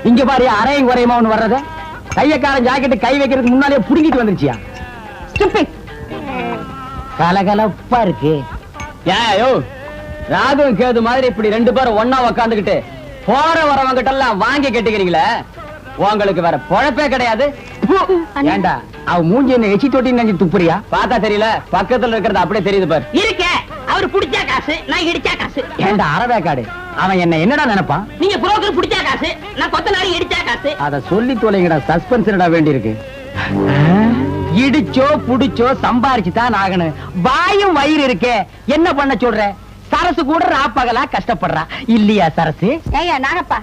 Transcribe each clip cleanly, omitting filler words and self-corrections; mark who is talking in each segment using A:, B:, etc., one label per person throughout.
A: இங்க பாரு அரையும் குறையுமா ஒண்ணு வர்றத கையக்காரன் ஜாக்கெட்டு கை வைக்கிறதுக்கு முன்னாலே புடுங்கிட்டு வந்துருச்சியா கலகலப்பா இருக்கு ஏயோ ராகு கேது மாதிரி இப்படி ரெண்டு பேரும் ஒன்னா உக்காந்துக்கிட்டு போற வரவங்கிட்ட எல்லாம் வாங்கி கட்டிக்கிறீங்களே உங்களுக்கு வேற பொழப்பே கிடையாது ஏண்டா அவ மூஞ்சி என்ன எச்சி தொட்டி நினைச்சு துப்புறியா பார்த்தா தெரியல பக்கத்துல இருக்கிறது அப்படியே தெரியுது பாரு
B: இருக்க அவர் புடிச்சா காசு நான் இடிச்சா காசு
A: ஏண்டா அரவேக்காடு அவன் என்ன என்னடா நினைப்பான்
B: நீங்க புரோக்கர் புடிச்சா காசு நான் கொத்தனாரி இடிச்சா காசு
A: அத சொல்லி தொலைங்கடா சஸ்பென்ஸ்டா வேண்டி இருக்கு இடிச்சோ புடிச்சோ சம்பாரிச்சுதான் ஆகணும் வாயும் வயிறு இருக்கே என்ன பண்ண சொல்ற சரசு கூட ராப்பகலா கஷ்டப்படுறா இல்லையா சரசு
C: ஏய்யா நாகப்பா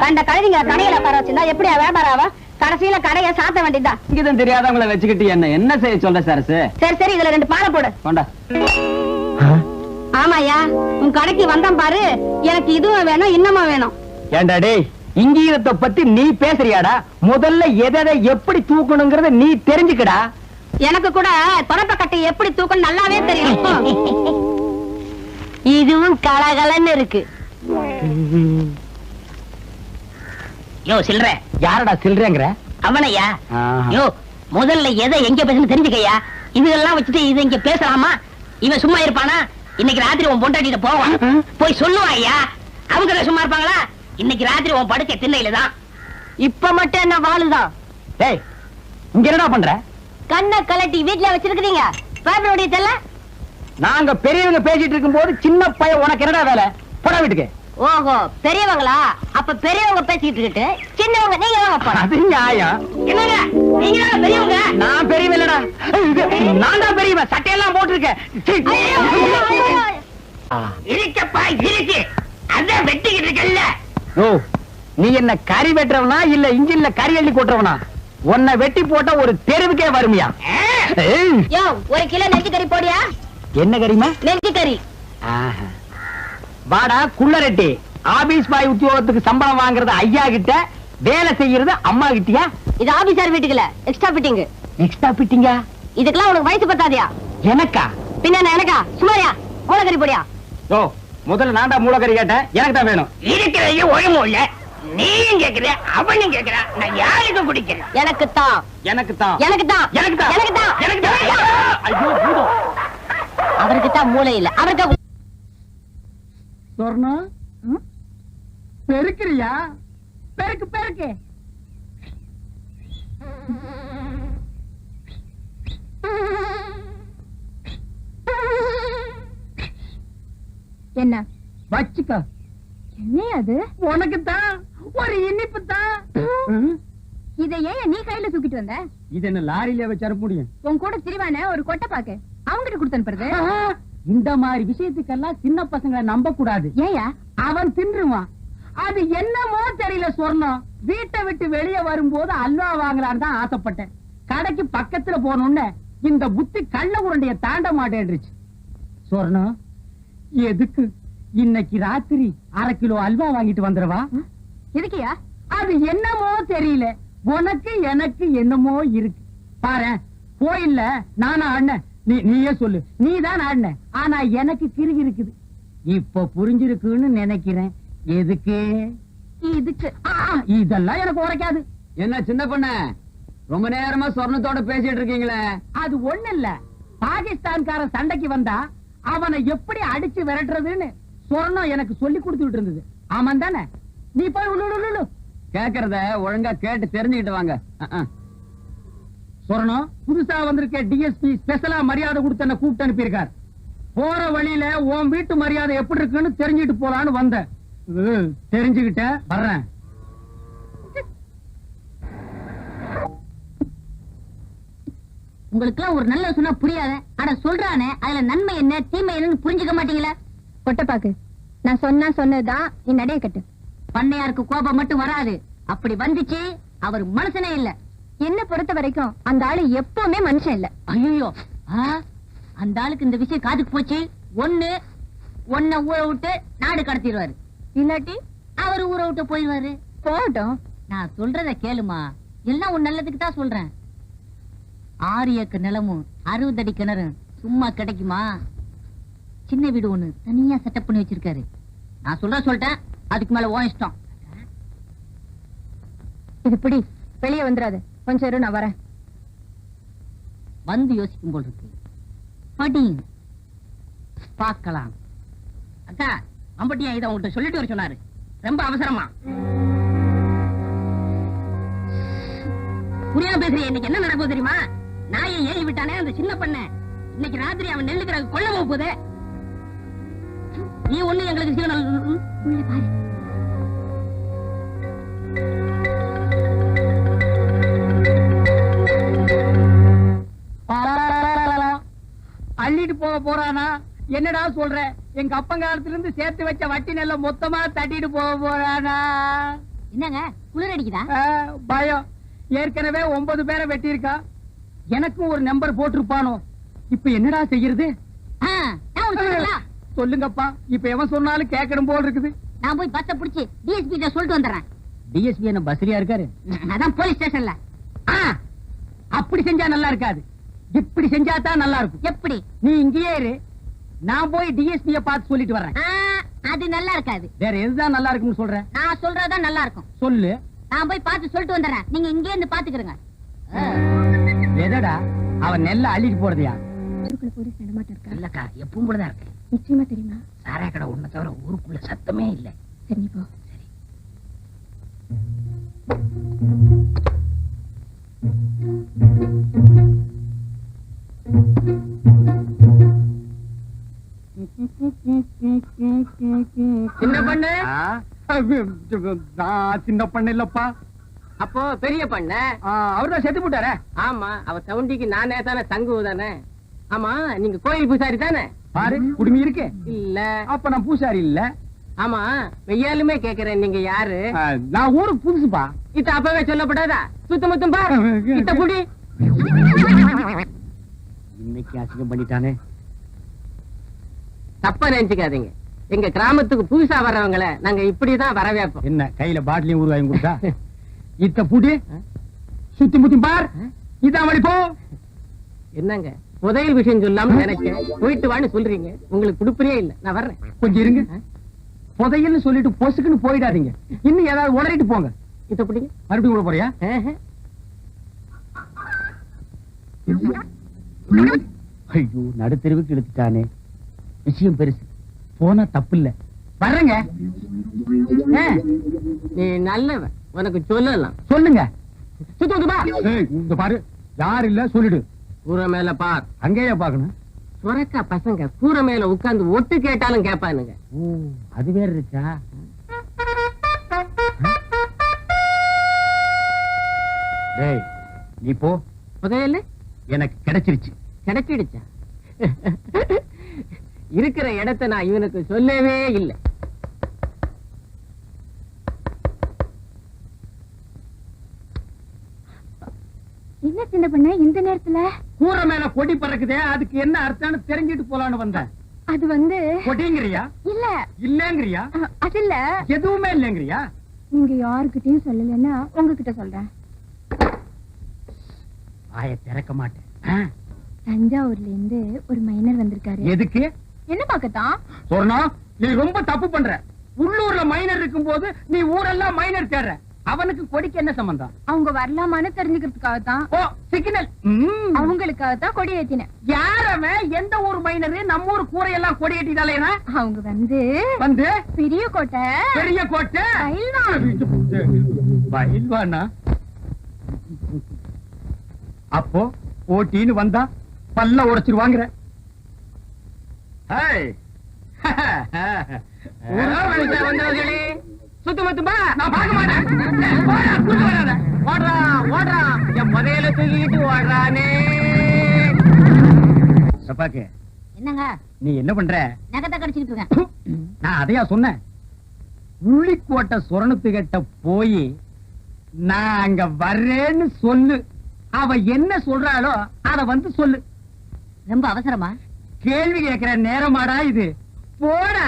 C: கண்ட கழுதிங்க கடையில பர வச்சிருந்தா எப்படியா வியாபாரம் கடைசியில கடையை சாத்த வேண்டியதுதான்
A: இங்கதான் தெரியாதவங்களை வச்சுக்கிட்டு என்ன செய்ய சொல்ற சரசு
C: சரி சரி இதுல 2 பாலை போடு
A: கொண்டா
C: ஆமாயா உன் கடைக்கு வந்தான் பாரு எனக்கு இதுவும் வேணும் இன்னமும் வேணும்
A: ஏண்டா டேய் இங்கீதத்தை பத்தி நீ பேசுறியாடா முதல்ல எதை எப்படி தூக்கணுங்கிறத நீ தெரிஞ்சுக்கடா
C: எனக்கு கூட தொடப்ப கட்டை எப்படி தூக்கணும் நல்லாவே தெரியும் இதுவும் கலகலன்னு இருக்கு
B: யோ சில்ற
A: யாரடா சில்றேங்கிற
B: அவனையா யோ முதல்ல எதை எங்க பேசணும் தெரிஞ்சுக்கையா இதெல்லாம் வச்சுட்டு இது இங்க பேசலாமா இவன் சும்மா இருப்பானா இன்னைக்கு ராத்திரி உன் பொண்டாட்டிட்ட போவான் போய் சொல்லுவாயா அவங்க சும்மா இருப்பாங்களா இன்னைக்கு ராத்திரி உன் படுக்க திண்ணையில தான்
C: இப்ப மட்டும் என்ன வாழுதான்
A: டேய் இங்க என்னடா பண்ற
C: கண்ணை கலட்டி வீட்டுல வச்சிருக்கீங்க பேப்பரோடைய தெல்ல
A: நாங்க பெரியவங்க பேசிட்டு இருக்கும்போது சின்ன பையன் உனக்கு என்னடா வேலை போடா வீட்டுக்கு
C: ஓஹோ பெரியவங்களா அப்ப பெரியவங்க பேசிட்டு இருக்கு சின்னவங்க நீங்க வாங்க
A: அது நியாயம்
B: என்னங்க நீங்க தான் பெரியவங்க
A: நான் பெரியவன் இல்லடா நான் தான் பெரியவன் சட்டையெல்லாம் போட்டிருக்கேன்
B: இருக்கப்பா இருக்கு அதான் வெட்டிக்கிட்டு இருக்கல்ல
A: ஓ நீ என்ன கறி வெட்டுறவனா இல்ல இன்ஜின்ல கறி அள்ளி கொட்டுறவனா உன்னை வெட்டி போட்டா ஒரு தெருவுக்கே வருமியா
C: யோ 1 கிலோ நெஞ்சு கறி போடியா
A: என்ன கறிமா
C: நெஞ்சு கறி
A: வாடா குள்ளரெட்டி ஆபீஸ் பாய் உத்தியோகத்துக்கு சம்பளம் வாங்குறது ஐயா கிட்ட வேலை செய்யறது அம்மா கிட்டியா
C: இது ஆபீசர் வீட்டுக்குல எக்ஸ்ட்ரா ஃபிட்டிங்
A: எக்ஸ்ட்ரா ஃபிட்டிங்கா
C: இதுக்கெல்லாம் உனக்கு வயசு பத்தாதியா
A: எனக்கா
C: பின்ன எனக்கா சுமாரியா மூலக்கறி போடியா
A: ஓ முதல்ல நான்டா மூலக்கறி கேட்டேன் எனக்கு தான் வேணும்
B: இருக்கிறதையும் ஒழுங்கு இல்ல நீயும் கேக்குற அவனும் கேக்குற நான் யாருக்கும் குடிக்கிறேன்
C: எனக்கு தான்
A: எனக்கு தான்
C: எனக்கு தான்
A: எனக்கு தான்
C: எனக்கு தான்
A: எனக்கு தான் ஐயோ பூதம்
C: அவருக்கு தான் மூளை இல்ல அவருக்கு
A: சொர்ணம் பெருக்கிறியா பெருக்கு பெருக்கு
C: என்ன
A: வச்சுக்க
C: என்ன அது
A: உனக்கு தான் ஒரு இனிப்பு தான்
C: இத ஏன் நீ கையில தூக்கிட்டு வந்த
A: இது என்ன லாரியில வச்சு அனுப்ப முடியும்
C: உன் கூட திரிவானே ஒரு கொட்டை பாக்கு அவங்கிட்ட கொடுத்து அனுப்புறது
A: இந்த மாதிரி விஷயத்துக்கெல்லாம் சின்ன பசங்களை நம்ப கூடாது
C: ஏயா
A: அவன் தின்றுவான் அது என்னமோ தெரியல சொர்ணம் வீட்டை விட்டு வெளியே வரும்போது அல்வா வாங்கலான்னு தான் ஆசைப்பட்டேன் கடைக்கு பக்கத்துல போனோன்னு இந்த புத்தி கள்ள உருண்டைய தாண்ட மாட்டேன்றுச்சு சொர்ணம் எதுக்கு இன்னைக்கு ராத்திரி 1/2 கிலோ அல்வா வாங்கிட்டு வந்துடவா
C: எதுக்கியா
A: அது என்னமோ தெரியல உனக்கு எனக்கு என்னமோ இருக்கு பாரு கோயில்ல நானா ஆடின நீயே சொல்லு நீதான் ஆடின ஆனா எனக்கு கிறுகி இருக்குது இப்ப புரிஞ்சிருக்குன்னு நினைக்கிறேன் எதுக்கு
C: இதுக்கு
A: இதெல்லாம் எனக்கு உரைக்காது என்ன சின்ன பொண்ண ரொம்ப நேரமா சொர்ணத்தோட பேசிட்டு இருக்கீங்களே அது ஒண்ணு இல்ல பாகிஸ்தான்காரன் சண்டைக்கு வந்தா அவனை எப்படி அடிச்சு விரட்டுறதுன்னு சொர்ணம் எனக்கு சொல்லி கொடுத்துட்டு இருந்தது ஆமாம் தானே நீ போய் உள்ளு கேக்குறத ஒழுங்கா கேட்டு தெரிஞ்சுக்கிட்டு வாங்க சொர்ணம் புதுசா வந்திருக்க டிஎஸ்பி ஸ்பெஷலா மரியாதை கொடுத்து என்ன கூப்பிட்டு அனுப்பியிருக்கார் போற வழியில உன் வீட்டு மரியாதை எப்படி இருக்குன்னு தெரிஞ்சுட்டு போலான்னு வந்தேன் தெரிஞ்சுக்கிட்ட வர்றேன்
C: உங்களுக்கு எல்லாம் ஒரு நல்ல சொன்னா புரியாத அட சொல்றானே அதுல நன்மை என்ன தீமை என்னன்னு புரிஞ்சுக்க மாட்டீங்களா கொட்டப்பாக்கு நான் சொன்னதுதான் நீ நடைய கட்டு பண்ணையாருக்கு கோபம் மட்டும் வராது அப்படி வந்துச்சு அவர் மனுஷனே இல்ல என்ன பொறுத்த வரைக்கும் அந்த ஆளு எப்பவுமே மனுஷன் இல்ல ஐயோ அந்த ஆளுக்கு இந்த விஷயம் காதுக்கு போச்சு ஒன்ன ஊரை விட்டு நாடு கடத்திடுவாரு இல்லாட்டி அவர் ஊரை விட்டு போயிடுவாரு போகட்டும் நான் சொல்றத கேளுமா எல்லாம் உன் நல்லதுக்கு தான் சொல்றேன் 6 ஏக்கர் நிலமும் 60 அடி கிணறு சும்மா கிடைக்குமா சின்ன வீடு ஒண்ணு தனியா செட்டப் பண்ணி வச்சிருக்காரு நான் சொல்லிட்டேன் அதுக்கு மேல உன் இஷ்டம் இது பிடி, வெளியே வந்துடாது. கொஞ்சம் இரு, நான் வரேன்.
B: வந்து யோசிக்கும் போல் இருக்கு. படி பார்க்கலாம். அக்கா, அம்பட்டியா இதை உங்கள்கிட்ட சொல்லிட்டு வர சொன்னாரு. ரொம்ப அவசரமா. புரியாம பேசுறீங்க. இன்னைக்கு என்ன நடக்கும் தெரியுமா? நாயை ஏறி விட்டானே அந்த சின்ன பண்ண, இன்னைக்கு ராத்திரி அவன் நெல்லுக்கிற கொல்ல போகுது. நீ ஒண்ணு எங்களுக்கு சிக்னல்
C: உள்ள பாரு.
A: அள்ளிட்டு போக போறானா? என்னடா சொல்ற? எங்க அப்பங்காலத்துல இருந்து சேர்த்து வச்ச வட்டி நெல்ல மொத்தமா தட்டிட்டு போக போறானா?
C: என்னங்க குளிர் அடிக்குதா?
A: பயம். ஏற்கனவே 9 பேரை வெட்டி இருக்கா. எனக்கும் ஒரு நம்பர் போட்டிருப்பானோ. இப்ப என்னடா செய்யறது? சொல்லுங்கப்பா. இப்ப எவன் சொன்னாலும் கேட்கணும் போல் இருக்குது.
C: நான் போய் பஸ்ஸ புடிச்சு டிஎஸ்பி கிட்ட சொல்லிட்டு வந்துடுறேன்.
A: டிஎஸ்பி என்ன பஸ்ரியா இருக்காரு?
C: அதான் போலீஸ் ஸ்டேஷன்ல.
A: அப்படி செஞ்சா நல்லா இருக்காது. இப்படி செஞ்சா தான் நல்லா இருக்கும்.
C: எப்படி?
A: நீ இங்கேயே இரு, நான் போய் டிஎஸ்பிய பார்த்து சொல்லிட்டு வர்றேன்.
C: அது நல்லா இருக்காது.
A: வேற எதுதான் நல்லா இருக்கும்னு சொல்ற?
C: நான் சொல்றதுதான் நல்லா இருக்கும்.
A: சொல்லு.
C: நான் போய் பார்த்து சொல்லிட்டு வந்துடுறேன். நீங்க இங்கே இருந்து பாத்துக்கிறீங்க.
A: எதடா அவன் நெல்ல அள்ளிட்டு போறதையா?
C: போலீஸ் நடமாட்டம் இருக்கா?
B: இல்லக்கா, எப்பவும் போலதான் இருக்கு.
C: நிச்சயமா தெரியுமா?
B: சாராய கடை ஒண்ணு தவிர ஊருக்குள்ள சத்தமே இல்ல.
C: சரி, நீ போ.
A: சின்ன பண்ணு. சின்ன பண்ண இல்லப்பா.
B: அப்போ பெரிய பண்ண.
A: அவர்தான் செத்து போட்டாரே.
B: ஆமா, அவ சவுண்டிக்கு நானே தானே தங்கு தானே. ஆமா, நீங்க கோயில் பூசாரி தானே?
A: பாரு, குடுமி இருக்கு.
B: இல்ல.
A: அப்ப நான் பூசாரி இல்ல.
B: ஆமா, வெய்யாலுமே கேக்குறேன், நீங்க யாரு?
A: நான் ஊருக்கு புதுசுப்பா.
B: இத்த அப்பவே சொல்லப்படாதா? சுத்த முத்தம் பா. இத்த புடி.
A: இன்னைக்கு அசிங்கம் பண்ணிட்டானே.
B: தப்பா நினைச்சுக்காதீங்க. எங்க கிராமத்துக்கு புதுசா வர்றவங்களை நாங்க இப்படிதான் வரவேற்போம்.
A: என்ன கையில பாட்டிலையும் ஊறுகாயும் கொடுத்தா? இத்த புடி. சுத்தி முத்தி பார். இதான் வழி போ.
B: என்னங்க புதையல் விஷயம் சொல்லாம நினைச்சேன். போயிட்டு வான்னு சொல்றீங்க. உங்களுக்கு குடுப்பறியே இல்ல. நான் வர்றேன்.
A: கொஞ்சம் இருங்க. புதையல்னு சொல்லிட்டு பொசுக்குன்னு போயிடாதீங்க. இன்னும் ஏதாவது உளறிட்டு போங்க.
B: இத பிடிங்க.
A: மறுபடியும் கூட போறியா? ஐயோ, நடுத்தெருவுக்கு எடுத்துட்டானே. விஷயம் பெருசு. போனா தப்பு இல்ல. வர்றேங்க.
B: நீ நல்லவன், உனக்கு சொல்லலாம்.
A: சொல்லுங்க.
B: சுத்தமா
A: இந்த பாரு, யார் இல்ல சொல்லிடு.
B: கூரை மேல பார்.
A: அங்கேயே பாக்கணும்.
B: சுரக்கா பசங்க கூரை மேல உட்கார்ந்து ஒட்டு கேட்டாலும் கேட்பானுங்க.
A: அது வேற இருக்கா? டேய், நீ போ.
B: புதையல்
A: எனக்கு கிடைச்சிருச்சு.
B: கிடைச்சிடுச்சா? இருக்கிற இடத்தை நான் இவனுக்கு சொல்லவே இல்லை.
C: என்ன சின்ன பண்ண இந்த நேரத்துல?
A: கூரை மேல கொடி பறக்குதே, அதுக்கு என்ன அர்த்தம்னு தெரிஞ்சிட்டு போலான்னு வந்தேன்.
C: அது வந்து
A: கொடிங்கிறியா?
C: இல்ல
A: இல்லங்கிறியா?
C: அது இல்ல.
A: எதுவுமே இல்லங்கிறியா?
C: நீங்க யாருக்கிட்டையும் சொல்லலன்னா உங்ககிட்ட சொல்றேன்.
A: வாய திறக்க மாட்டேன்.
C: தஞ்சாவூர்ல இருந்து ஒரு மைனர் வந்திருக்காரு.
A: எதுக்கு?
C: என்ன பாக்கத்தான்?
A: சொன்னா நீ ரொம்ப தப்பு பண்ற. உள்ளூர்ல மைனர் இருக்கும் போது நீ ஊரெல்லாம் மைனர் தேடுற. அவனுக்கு கொடிக்கு என்ன சம்பந்தம்?
C: அவங்க வரலாமான்னு தெரிஞ்சுக்கிறதுக்காகத்தான்.
A: ஓ, சிக்னல்.
C: அவங்களுக்காகத்தான் கொடி ஏத்தினேன்.
A: யார் அவன்? எந்த ஊர் மைனரு? நம்ம ஊர் கூரையெல்லாம் கொடி ஏற்றிட்டாலேனா?
C: அவங்க வந்து பெரிய கோட்டை.
A: பெரிய கோட்டை பயில்வானா? அப்போ போட்டின்னு வந்தா பல்ல உடைச்சிருவாங்கிற.
B: வந்தவர்களே, சுத்தமத்துமா
A: நான் பார்க்க மாட்டேன்.
B: ஓடுறா ஓடுறா, என் புதையல தூக்கிட்டு ஓடுறானே.
A: சப்பாக்கு,
C: என்னங்க
A: நீ என்ன பண்ற?
C: நகத்தை கடிச்சுக்கிட்டு இருக்கேன்.
A: நான் அதையா சொன்னேன். உள்ளிக்கோட்டை சொரணத்துக்கிட்ட போய் நான் அங்க வர்றேன்னு சொல்லு. அவ என்ன சொல்றாளோ அத வந்து சொல்லு.
C: ரொம்ப அவசரமா?
A: கேள்வி கேட்கிற நேரமாடா இது? போடா.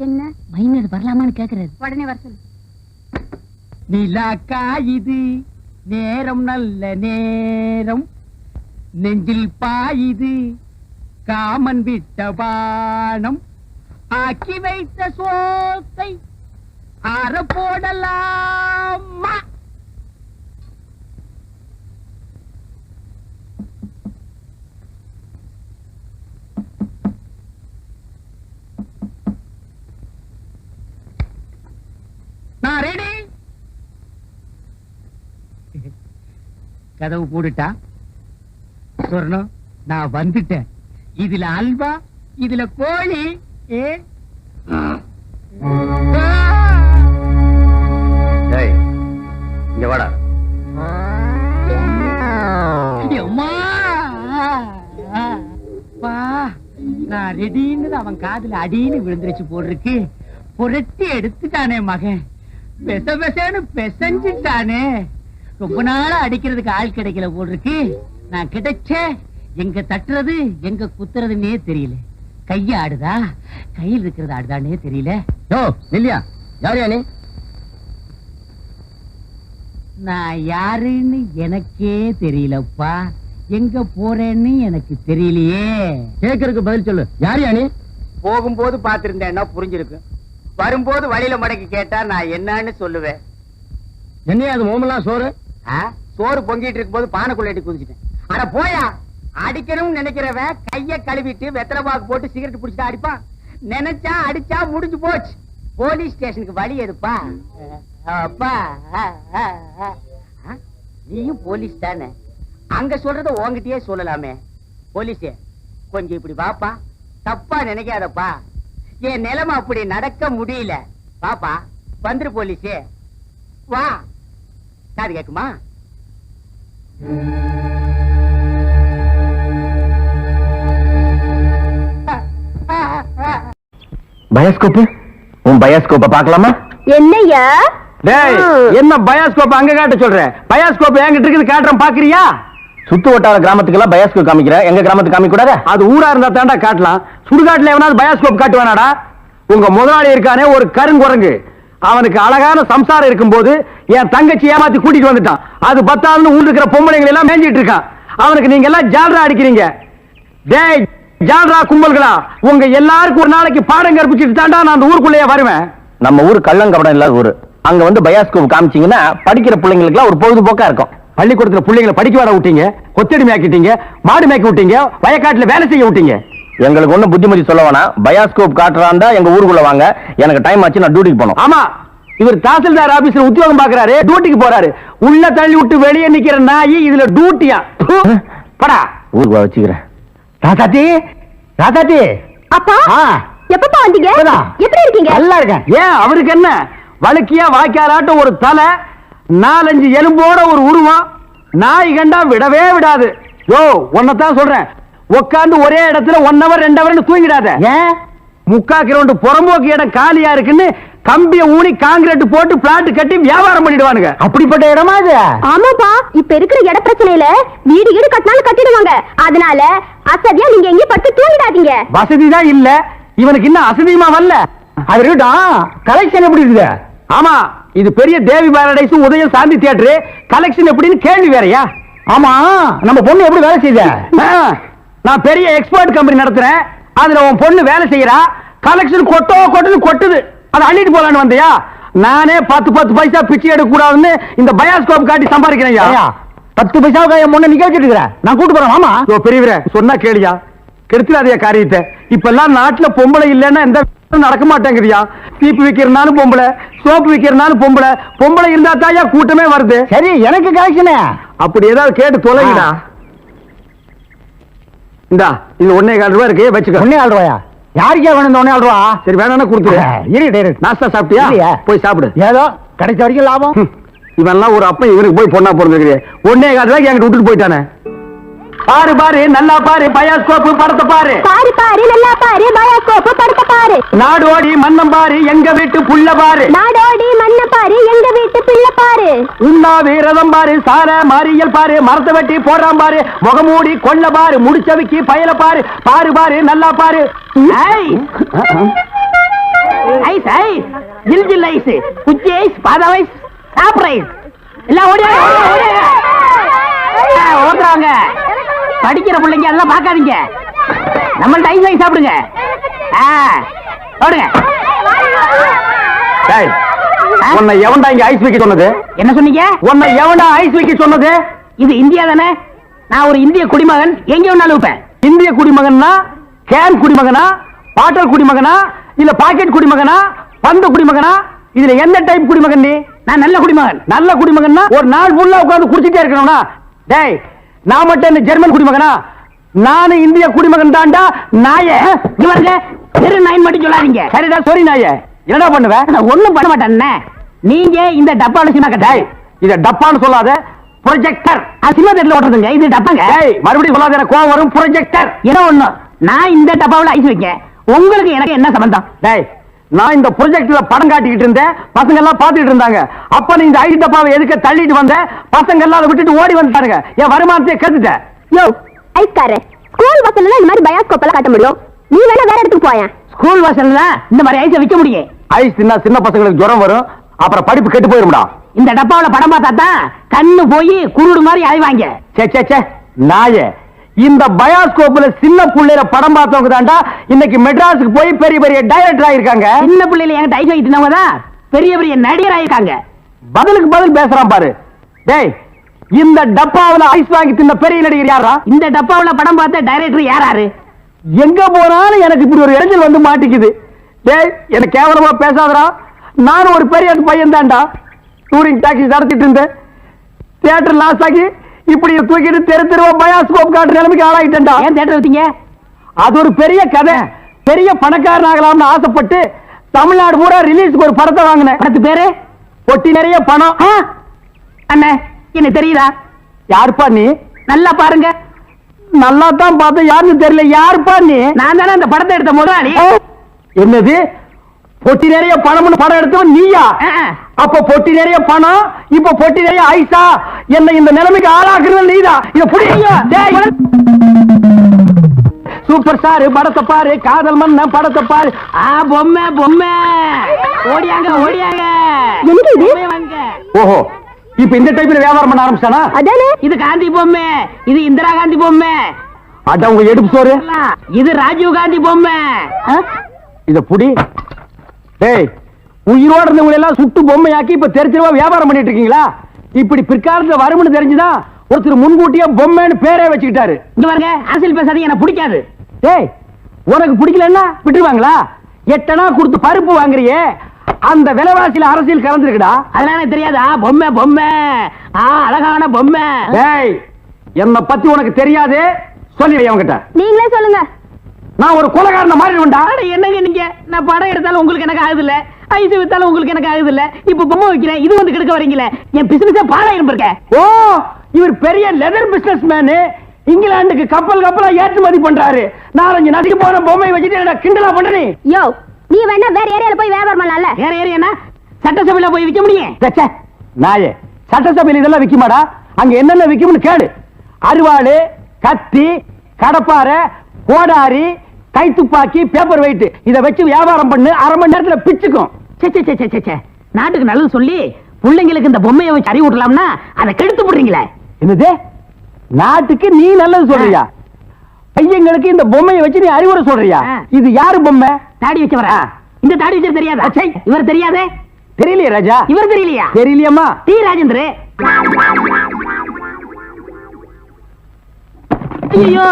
C: என்ன மைனர் வரலாமான்னு கேக்குறது? உடனே வர சொல்லு.
A: நிலாக்கா இது நேரம் நல்ல நேரம் நெஞ்சில் பாயுது காமன் விட்ட பானம் ஆக்கி வைத்த சோத்தை ஆற போடலாமா நான் ரெடி கதவு போட்டுட்டா சொர்ணம் நான் வந்துட்டேன் இதுல அல்வா இதுல கோழி
D: இங்க வாடா
A: நான் ரெடின்னு அவன் காதுல அடின்னு விழுந்துருச்சு போட்டிருக்கு புரட்டி எடுத்துட்டானே மகன் பெச பெசன்னு பெசஞ்சிட்டானே ரொம்ப நாளா அடிக்கிறதுக்கு ஆள் கிடைக்கல போட்டிருக்கு நான் கிடைச்ச எங்க தட்டுறது எங்க குத்துறதுன்னே தெரியல கைய ஆடுதா கையில் இருக்கிறது ஆடுதானே தெரியல
D: இல்லையா யார் யானே
A: நான் யாருன்னு எனக்கே தெரியலப்பா எங்க போறேன்னு எனக்கு தெரியலையே
D: கேக்குறதுக்கு பதில் சொல்லு யார் யானே
A: போகும்போது பாத்திருந்தேன்னா புரிஞ்சிருக்கு வரும்போது வழியில மடக்கி கேட்டா நான் என்னன்னு சொல்லுவேன்
D: என்னையா அது மோமெல்லாம் சோறு
A: சோறு பொங்கிட்டு இருக்கும் போது பானைக்குள்ள குதிச்சிட்டேன் ஆனா போயா அடிக்கணும்னு நினைக்கிறவன் கைய கழுவிட்டு வெத்தலை பாக்கு போட்டு சிகரெட் பிடிச்சிட்டு அடிப்பான் நினைச்சா அடிச்சா முடிஞ்சு போச்சு போலீஸ் ஸ்டேஷனுக்கு வழி எதுப்பா அப்பா நீயும் போலீஸ் தானே அங்க சொல்றத உங்ககிட்டயே சொல்லலாமே போலீஸே கொஞ்சம் இப்படி வாப்பா தப்பா நினைக்காதப்பா என் நிலைமை அப்படி நடக்க முடியல பாப்பா வந்துரு போலீஸே வா காது கேக்குமா
D: பயாஸ்கோப் உன் பயாஸ்கோப்ப பாக்கலாமா
C: என்னையா
D: என்ன பயாஸ்கோப் அங்க காட்ட சொல்ற பயாஸ்கோப் என்கிட்ட இருக்குது காட்டுறேன் பாக்குறியா சுத்து வட்டார கிராமத்துக்கெல்லாம் பயாஸ்கோப் காமிக்கிற எங்க கிராமத்துக்கு காமிக்க கூடாது அது ஊரா இருந்தா தாண்டா காட்டலாம் சுடுகாட்டுல எவனாவது பயாஸ்கோப் காட்டுவானாடா உங்க முதலாளி இருக்கானே ஒரு கருங்குரங்கு அவனுக்கு அழகான சம்சாரம் இருக்கும் போது என் தங்கச்சி ஏமாத்தி கூட்டிட்டு வந்துட்டான் அது பத்தாதுன்னு ஊர் இருக்கிற பொம்பளைங்களை எல்லாம் மேஞ்சிட்டு இருக்கான் அவனுக்கு நீங்க எல்லாம் ஜால்ரா அடிக்கிறீங்க டேய் ஜால்ரா கும்பல்களா உங்க எல்லாருக்கும் ஒரு நாளைக்கு பாடம் கற்பிச்சுட்டு தாண்டா நான் அந்த ஊருக்குள்ளேயே வருவேன் நம்ம ஊர் கள்ளங்கபடம் இல்லாத ஊரு அங்க வந்து பயாஸ்கோப் காமிச்சீங்கன்னா படிக்கிற பிள்ளைங்களுக்கு ஒரு பொழுதுபோக்கா இருக்கும் பள்ளிக்கூடத்துல பிள்ளைங்களை படிக்க வர விட்டீங்க கொத்தடி மேக்கிட்டீங்க மாடு மேய்க்க விட்டீங்க வயக்காட்டுல வேலை செய்ய விட்டீங்க எங்களுக்கு ஒண்ணு புத்திமதி சொல்ல வேணாம் பயாஸ்கோப் காட்டுறாண்டா எங்க ஊருக்குள்ள வாங்க எனக்கு டைம் ஆச்சு நான் டியூட்டிக்கு போனோம் ஆமா இவர் தாசில்தார் ஆபீஸ்ல உத்தியோகம் பாக்குறாரு டியூட்டிக்கு போறாரு உள்ள தள்ளி விட்டு வெளியே நிக்கிற நாய் இதுல டியூட்டியா படா ஊருக்கு வச்சுக்கிறேன் ராதாத்தி ராதாத்தி
C: அப்பா எப்பப்பா வந்தீங்க எப்படி இருக்கீங்க
D: நல்லா இருக்கேன் ஏன் அவருக்கு என்ன வழுக்கியா வாய்க்காலாட்ட ஒரு தலை 4-5 எலும்போட ஒரு உருவம் நாய் கண்டா விடவே விடாது யோ ஒன்னதான் சொல்றேன் உட்காந்து ஒரே இடத்துல 1 hour 2 hour தூங்கிடாத ஏன் 3/4 கிலோமீட்டர் புறம்போக்கு இடம் காலியா இருக்குன்னு கம்பிய ஊனி காங்கிரீட் போட்டு பிளாட் கட்டி வியாபாரம் பண்ணிடுவானுங்க அப்படிப்பட்ட இடமா இது
C: ஆமாப்பா இப்ப இருக்கிற இட பிரச்சனையில வீடு வீடு கட்டினாலும் கட்டிடுவாங்க அதனால அசதியா நீங்க எங்கேயும் பட்டு தூங்கிடாதீங்க
D: வசதி தான் இல்ல இவனுக்கு இன்னும் அசதியுமா வரல அது இருக்கட்டும் கலெக்ஷன் எப்படி இருக்குது ஆமா இது பெரிய தேவி பாரடைஸ் உதயம் சாந்தி தியேட்டர் கலெக்ஷன் எப்படின்னு கேள்வி வேறயா ஆமா நம்ம பொண்ணு எப்படி வேலை செய்த நான் பெரிய எக்ஸ்போர்ட் கம்பெனி நடத்துறேன் அதுல உன் பொண்ணு வேலை செய்யறா கலெக்ஷன் கொட்டுது அதை அள்ளிட்டு போலான்னு வந்தியா நானே 10 பைசா பிச்சை எடுக்க கூடாதுன்னு இந்த பயாஸ்கோப் காட்டி சம்பாதிக்கிறேன் 10 பைசாவுக்கு என் முன்ன நிக்க வச்சிட்டு நான் கூட்டு போறேன் ஆமா பெரியவரே சொன்னா கேளியா கெடுத்துடாதே காரியத்தை இப்ப எல்லாம் நாட்டுல பொம்பளை இல்லைன்னா எந்த நடக்க மாட்டேங்குதியா சீப்பு விக்கிறனாலும் பொம்பளை சோப்பு விக்கிறனாலும் பொம்பளை இருந்தா தாயா கூட்டமே வருது சரி எனக்கு கலெக்ஷன் அப்படி ஏதாவது கேட்டு தொலைங்கடா இந்தா இது 1.25 ரூபாய் இருக்கு வச்சுக்க 1.25 ரூபாயா யாருக்கே வேணும் இந்த 1.25 ரூபா சரி வேணா கொடுத்துரு நாஸ்தா சாப்பிட்டியா போய் சாப்பிடு ஏதோ கிடைச்ச வரைக்கும் லாபம் இவெல்லாம் ஒரு அப்ப இவனுக்கு போய் பொண்ணா பிறந்திருக்கிறேன் 1.25 ரூபாய்க்கு என்கிட்ட விட்டுட்டு போயிட்டானே பாரு பாரு நல்லா பாரு பயாஸ்கோப் படத்தை பாரு
C: பாரு பாரு நல்லா பாரு பயாஸ்கோப் படத்தை பாரு
D: நாடோடி மன்னம் பாரு எங்க வீட்டு புள்ள பாரு
C: நாடோடி மன்ன பாரு எங்க வீட்டு பிள்ளை பாரு
D: உண்ணாவி ரதம் பாரு சார மாரியல் பாரு மரத்தை வெட்டி போடுறான் பாரு முகமூடி கொள்ள பாரு முடிச்சவிக்கி பயல பாரு பாரு பாரு நல்லா பாரு ஐஸ் ஐஸ் ஜில் ஜில் ஐஸ் குச்சி ஐஸ் பாதாம் ஐஸ் சாப்பிட் ஐஸ்
B: எல்லாம் ஓடுறாங்க. படிக்கிற பிள்ளைங்க அதெல்லாம் பார்க்காதீங்க. நம்மள்ட்ட ஐஸ் வாங்கி சாப்பிடுங்க. ஓடுங்க.
D: டேய், உன்னை எவன்டா இங்க ஐஸ் வைக்க சொன்னது?
B: என்ன சொன்னீங்க?
D: உன்னை எவன்டா ஐஸ் வைக்க சொன்னது?
B: இது இந்தியா தானே? நான் ஒரு இந்திய குடிமகன், எங்க வேணாலும் வைப்பேன்.
D: இந்திய குடிமகன்னா கேன் குடிமகனா, பாட்டல் குடிமகனா, இல்ல பாக்கெட் குடிமகனா, பந்து குடிமகனா? இதுல எந்த டைப் குடிமகன் நீ?
B: நான் நல்ல குடிமகன்.
D: நல்ல குடிமகன்னா ஒரு நாள் ஃபுல்லா உட்கார்ந்து குடிச்சிட்டே இருக்கணும்னா? டேய், நான் மட்டும் என்ன ஜெர்மன் குடிமகனா? நானும் இந்திய குடிமகன் தான்டா. நாயே
B: இவருங்க தெரு நாயின் மட்டும் சொல்லாதீங்க.
D: சரிடா, சாரி நாயே. என்னடா பண்ணுவ?
B: நான் ஒண்ணும் பண்ண மாட்டேன். நீங்க இந்த டப்பால சினிமா
D: டேய், இத டப்பான்னு சொல்லாத, ப்ரொஜெக்டர்.
B: சினிமா தேட்டர்ல ஓட்டுறதுங்க, இது டப்பாங்க.
D: டேய், மறுபடியும் சொல்லாத, எனக்கு கோவம் வரும். ப்ரொஜெக்டர்
B: என்ன ஒண்ணு, நான் இந்த டப்பாவுல ஐஸ் வைக்கேன், உங்களுக்கு எனக்கு என்ன சம்பந்தம்?
D: டேய், நான் இந்த ப்ரொஜெக்ட்ல படம் காட்டிக்கிட்டு இருந்தேன், பசங்க எல்லாம் பாத்துக்கிட்டு இருந்தாங்க. அப்ப நீ இந்த ஐஸ் டப்பாவை எதுக்கு தள்ளிட்டு வந்த? பசங்க எல்லாம் அதை விட்டுட்டு ஓடி வந்துட்டானுங்க. என் வருமானத்தை கெடுத்துட்ட.
C: யோ ஐஸ்காரே, ஸ்கூல் பஸ்ல இந்த மாதிரி பயோஸ்கோப் எல்லாம் காட்ட முடியும். நீ வேணா வேற இடத்துக்கு போயேன்.
B: ஸ்கூல் வாசல்ல இந்த மாதிரி ஐஸை விற்க முடியும்.
D: ஐஸ் தின்னா சின்ன பசங்களுக்கு ஜுரம் வரும், அப்புறம் படிப்பு கெட்டு போயிரும்டா.
B: இந்த டப்பாவுல படம் பார்த்தா தான் கண்ணு போய் குருடு மாதிரி அலைவாங்க.
D: சே சே சே நாயே, இந்த பயோஸ்கோப்ல சின்ன புள்ளையில படம் பார்த்தவங்க தான்டா இன்னைக்கு மெட்ராஸுக்கு போய் பெரிய பெரிய டைரக்டர் ஆயிருக்காங்க.
B: சின்ன பிள்ளைல என்கிட்ட ஐஸ் வைக்கிறவங்க தான் பெரிய பெரிய நடிகர் ஆயிருக்காங்க.
D: பதிலுக்கு பதில் பேசுறான் பாரு. டேய், இந்த டப்பாவுல ஐஸ் வாங்கி தின்ன பெரிய நடிகர் யாரா?
B: இந்த டப்பாவுல படம் பார்த்த டைரக்டர் யாராரு?
D: எங்க போனாலும் எனக்கு இப்படி ஒரு இடைஞ்சல் வந்து மாட்டிக்குது. டேய், எனக்கு கேவலமா பேசாதடா. நானும் ஒரு பெரிய பையன் தான்டா. டூரிங் டாக்ஸி நடத்திட்டு இருந்தேன். தியேட்டர் லாஸ் ஆகி இப்படி தூக்கிட்டு தெரு தெருவா பயோஸ்கோப் காட்டுற நிலைமைக்கு ஆளாகிட்டேன்டா.
B: ஏன் தியேட்டர் வச்சீங்க?
D: அது ஒரு பெரிய கதை. பெரிய பணக்காரன் ஆகலாம்னு ஆசைப்பட்டு தமிழ்நாடு பூரா ரிலீஸ்க்கு ஒரு படத்தை வாங்கினேன்.
B: படத்து பேரு
D: பொட்டி நிறைய பணம்.
B: அண்ணே, என்ன தெரியுதா?
D: யாருப்பா நீ?
B: நல்லா பாருங்க.
D: நல்லா தான் பார்த்தேன், யாருன்னு தெரியல. யாருப்பா நீ?
B: நான் தானே அந்த படத்தை எடுத்த முதலாளி.
D: என்னது, பொட்டி நிறைய பணம்னு படம் எடுத்தவன் நீயா? அப்ப பொட்டி நிறைய பணம், இப்ப பொட்டி நிறைய ஐசா. என்ன இந்த நிலைமைக்கு ஆளாக்குறது நீதான். இத புடிங்க. சூப்பர் ஸ்டார் படத்தை பாரு, காதல் மன்னன் படத்தை பாரு.
B: பொம்மை பொம்மை ஓடியாங்க ஓடியாங்க.
D: ஓஹோ, இப்ப இந்த டைப்ல வியாபாரம் பண்ண ஆரம்பிச்சானா?
C: அதானே,
B: இது காந்தி பொம்மை, இது இந்திரா காந்தி பொம்மை.
D: அட உங்க எடுப்பு சோறு.
B: இது ராஜீவ் காந்தி பொம்மை.
D: இத புடி. டேய், உயிரோட இருந்தவங்க எல்லாம் சுட்டு பொம்மையாக்கி இப்ப தெரிஞ்சவா வியாபாரம் பண்ணிட்டு இருக்கீங்களா? இப்படி பிற்காலத்துல வரும்னு தெரிஞ்சுதான் ஒருத்தர் முன்கூட்டியே பொம்மைன்னு பேரே வச்சுக்கிட்டாரு.
B: இங்க பாருங்க, அரசியல் பேசாதீங்க, எனக்கு பிடிக்காது.
D: டேய், உனக்கு பிடிக்கலன்னா விட்டுருவாங்களா? 8 அணா கொடுத்து பருப்பு வாங்குறியே, அந்த விலைவாசியில அரசியல் கலந்துருக்குடா.
B: அதனால தெரியாதா? பொம்மை பொம்மை, அழகான பொம்மை.
D: டேய், என்ன பத்தி உனக்கு தெரியாது, சொல்லிடுறேன் அவங்கிட்ட.
C: நீங்களே சொல்லுங்க.
D: நான் ஒரு கொலைகாரன மாறிடுவேன்டா.
B: என்னங்க நீங்க, நான் படம் எடுத்தாலும் உங்களுக்கு எனக்கு ஆகுது இல்ல, ஐஸ் வித்தாலும் உங்களுக்கு எனக்கு ஆகுது இல்ல, இப்ப பொம்மை வைக்கிறேன், இது வந்து கெடுக்க வரீங்களே. என் பிசினஸே பாழாயிரம் இருக்க.
D: ஓ, இவர் பெரிய லெதர் பிசினஸ் மேனு. இங்கிலாந்துக்கு கப்பலா ஏற்றுமதி பண்றாரு. 4-5 நாட்டுக்கு போற பொம்மை வச்சுட்டு என்ன கிண்டலா பண்றீ?
C: யோ, நீ வேணா வேற ஏரியால போய் வியாபாரம் பண்ணலாம்ல.
B: வேற ஏரியானா சட்டசபையில போய் விற்க முடியும்.
D: நாயே, சட்டசபையில இதெல்லாம் விக்குமாடா? அங்க என்னென்ன விக்கும்னு கேடு. அருவாளு, கத்தி, கடப்பாரை, கோடாரி, கைத்துப்பாக்கி, பேப்பர் வெயிட், இத வச்சு வியாபாரம் பண்ணு, அரை மணி நேரத்துல பிச்சுக்கும்.
B: நாட்டுக்கு நல்லது சொல்லி பிள்ளைங்களுக்கு இந்த பொம்மையை வச்சு அறிவு விடலாம்னா அதை கெடுத்து போடுறீங்களே.
D: என்னது, நாட்டுக்கு நீ நல்லது சொல்றியா? பையங்களுக்கு இந்த பொம்மையை வச்சு நீ அறிவுரை சொல்றியா? இது யாரு பொம்மை?
B: தாடி வச்சவரா? இந்த தாடி வச்சது தெரியாதா? இவர் தெரியாதே?
D: தெரியலையே ராஜா.
B: இவர் தெரியலையா?
D: தெரியலையம்மா.
B: டி ராஜேந்திர. ஐயோ,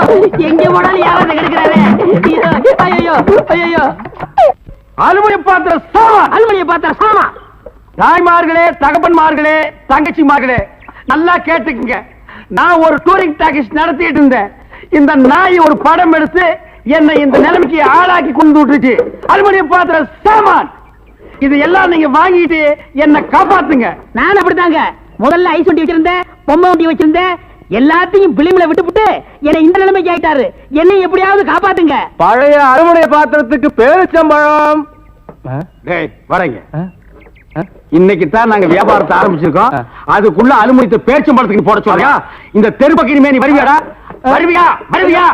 B: எங்க போனாலும் யாராவது கிடைக்கிறாரு. ஐயோ ஐயோ,
D: அலுமினிய பாத்திர சாமா,
B: அலுமினிய பாத்திர சாமா.
D: தாய்மார்களே, தகப்பன்மார்களே, தங்கச்சிமார்களே, நல்லா கேட்டுக்குங்க. நான் ஒரு டூரிங் டாக்கீஸ் நடத்திட்டு இருந்தேன். இந்த நாய் ஒரு படம் எடுத்து என்னை இந்த நிலைமைக்கு ஆளாக்கி கொண்டு விட்டுச்சு. அலுமினிய பாத்திர சாமான் இது எல்லாம் நீங்க வாங்கிட்டு என்ன காப்பாத்துங்க.
B: நான் அப்படித்தாங்க முதல்ல ஐஸ் வண்டி வச்சிருந்தேன், பொம்மை வண்டி வச்சிருந்தேன், எல்லாத்தையும் பிலிம்ல விட்டுப்புட்டு என்னை இந்த நிலைமைக்கு ஆயிட்டாரு. என்னை எப்படியாவது காப்பாத்துங்க.
D: பழைய அலுமினிய பாத்திரத்துக்கு பேரிச்சம்பழம். டேய், வரேங்க. இன்னைக்கு தான் நாங்க வியாபாரத்தை ஆரம்பிச்சிருக்கோம். அதுக்குள்ள அலுமினியத்தை பேரிச்சம்பழத்துக்கு போட சொல்றியா? இந்த தெருப்பக்கு இனிமே நீ வருவியாடா? வருவியா? வருவியா?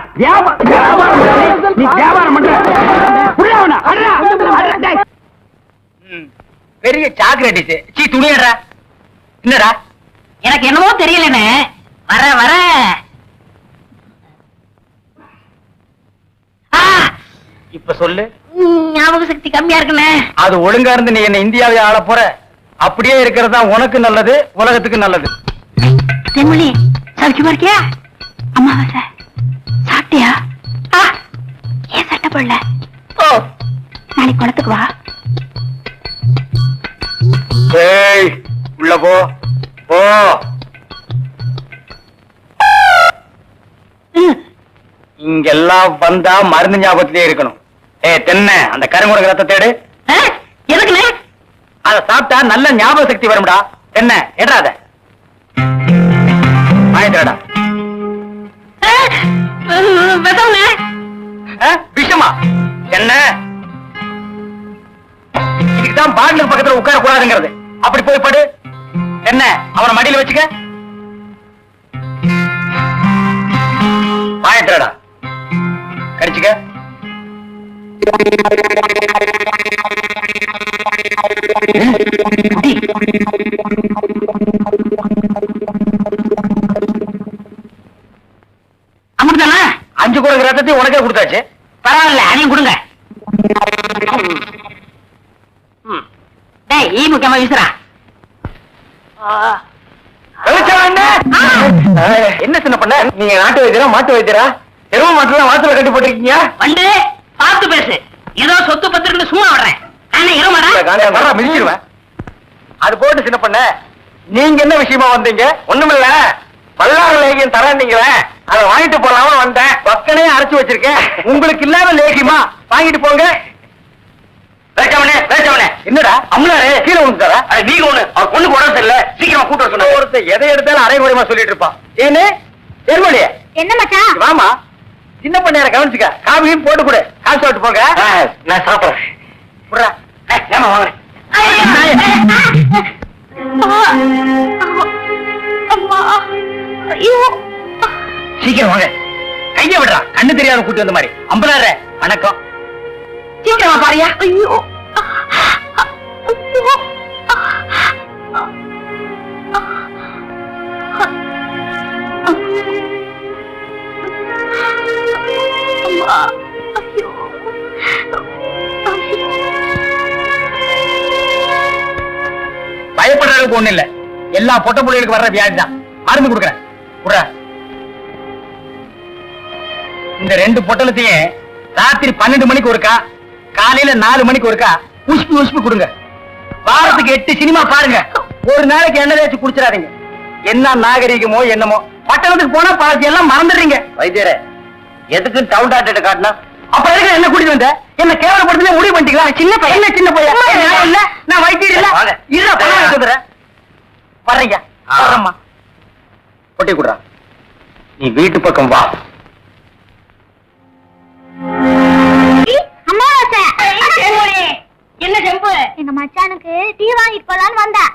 D: நீ வியாபாரம் பண்ற
A: பெரிய சாக்லேட் துணியடா. என்னடா
B: எனக்கு என்னமோ தெரியலண்ணே. வர வர
D: இப்ப சொல்லு.
B: ஞாபக சக்தி கம்மியா இருக்குண்ணே.
D: அது ஒழுங்கா இருந்து நீ என்ன இந்தியாவை ஆள போற. அப்படியே இருக்கிறது தான் உனக்கு நல்லது, உலகத்துக்கு நல்லது.
B: தென்மொழி சௌக்கியமா இருக்கியா? அம்மாவாசை சாப்பிட்டியா? ஏன் சட்டை போடல? ஓ, நாளைக்கு குளத்துக்கு வா.
D: ஏய், உள்ள போ போ. இங்கெல்லாம் வந்தா மருந்து ஞாபகத்திலே இருக்கணும். தென்னை அந்த கருங்குடக ரத்த தேடு.
B: எதுக்குண்ணே?
D: அத சாப்பிட்டா நல்ல ஞாபக சக்தி வரும்டா. தென்னை எடாத வாங்கிடா.
B: விஷம்ண்ணே.
D: விஷமா? என்ன இதுக்குதான் பாட்டில் பக்கத்துல உட்கார கூடாதுங்கிறது. அப்படி போய் படு. என்ன அவனை மடியில வச்சுக்க. வாங்கிட்டா கடிச்சுக்க.
B: அமிர்தானா?
D: 5 குடங்கு ரத்தத்தையும் உனக்கே கொடுத்தாச்சு.
B: பரவாயில்ல, அதையும் கொடுங்க. டேய், ஈ முக்கியமா வீசுறா.
D: என்ன சின்ன பண்ண? நீங்க நாட்டு வைத்தியரா மாட்டு வைத்தியரா? எரும மாட்டுல வாசல கட்டி போட்டிருக்கீங்க.
B: வந்து பார்த்து பேசு. ஏதோ சொத்து பத்திரன்னு சும்மா வர்றேன். ஆனா இருமாடா
D: மிதிச்சிருவேன். அது போட்டு சின்ன பண்ண, நீங்க என்ன விஷயமா வந்தீங்க? ஒண்ணுமில்ல, பல்லாறு லேகியம் தரேன்னீங்களே, அதை வாங்கிட்டு போலாம வந்தேன். பக்கனே அரைச்சு வச்சிருக்கேன். உங்களுக்கு இல்லாத லேகியமா? வாங்கிட்டு போங்க. என்னடா அம்லாரு கீழே விழுந்துட்டாரா? நீங்க ஒண்ணு அவர் பொண்ணுக்கு உடம்பு சரியில்லை, சீக்கிரமா கூட்ட சொன்ன. ஒருத்தர் எதை எடுத்தாலும் அரைகுறையமா சொல்லிட்டு இருப்பான். ஏன்னு தெருமொழிய
C: என்ன மச்சான்?
D: வாமா, சின்ன பண்ண கவனிச்சுக்க. காபியும் போட்டு கொடு. காசு சாப்பிட்டு போங்க. நான் சாப்பிடுறேன். ஏமா வாங்க. சீக்கிரம் வாங்க. கைய விடுறா, கண்ணு தெரியாத கூட்டி வந்த மாதிரி. அம்பலாற வணக்கம்.
B: சீக்கிரமா பாரியா. ஐயோ,
D: பயப்படுற அளவுக்கு ஒண்ணு இல்ல. எல்லா பொட்ட புள்ளைகளுக்கு வர்ற வியாதி தான். மருந்து கொடுக்குறேன். இந்த 2 பொட்டலத்தையும் ராத்திரி 12 மணிக்கு ஒருக்கா, காலையில 4 மணிக்கு ஒருக்கா உஷ்பு உஷ்பு கொடுங்க. வாரத்துக்கு 8 சினிமா பாருங்க. ஒரு நாளைக்கு எண்ணெய் தேய்ச்சி குடிச்சிடாதீங்க. என்ன நாகரிகமோ என்னமோ, பட்டணத்துக்கு போனா பாதி எல்லாம் மறந்துடுறீங்க. வைத்தியரே, எதுக்கு டவுன் டாக்டர் காட்டினா? அப்ப எதுக்கு என்ன கூட்டிட்டு வந்த? என்ன கேவலப்படுத்தல முடிவு பண்ணிட்டீங்களா? சின்ன பையன், என்ன சின்ன பையன்? நான் இல்ல, நான் வைத்தியர் இல்ல. இல்ல பணம் கொடுறேன். வர்றீங்க வரம்மா. பொட்டி கொடுறா. நீ வீட்டு பக்கம் வா.
B: என்ன செம்பு?
C: எங்க மச்சானுக்கு டீ வாங்கிட்டு போலான்னு வந்தேன்.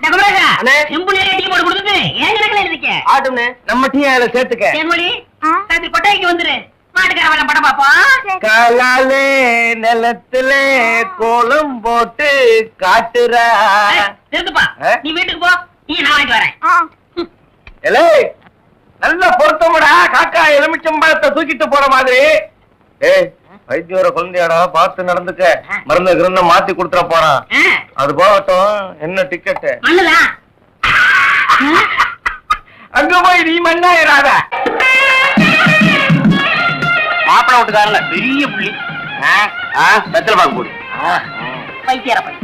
B: செம்பு நிறைய டீ போட்டு கொடுத்துட்டு ஏன் கணக்குல இருக்க?
D: ஆட்டுமே நம்ம டீ அதுல சேர்த்துக்க.
B: தேன்மொழி, ராத்திரி கொட்டைக்கு வந்துரு. மாட்டுக்கார வேலை படம் பாப்போம்.
D: காலாலே நிலத்துல கோலம் போட்டு காட்டுறா.
B: திருந்துப்பா, நீ வீட்டுக்கு போ. நீ நான் வாங்கிட்டு வரேன்.
D: நல்ல பொருத்தமுடா. காக்கா எலுமிச்சம்பழத்தை தூக்கிட்டு போற மாதிரி. ஏய், வைத்தியோட குழந்தையாடா, பார்த்து நடந்துக்க. மருந்து கிருந்த மாத்தி கொடுத்துட போறான். அது போகட்டும். என்ன டிக்கெட்?
B: மண்ணுதான்.
D: அங்க போய் நீ மண்ணாயிராத. மாப்பிள விட்டுக்காரல பெரிய புள்ளி. வெத்தலை பாக்கு போடு.
B: வைத்தியர பை.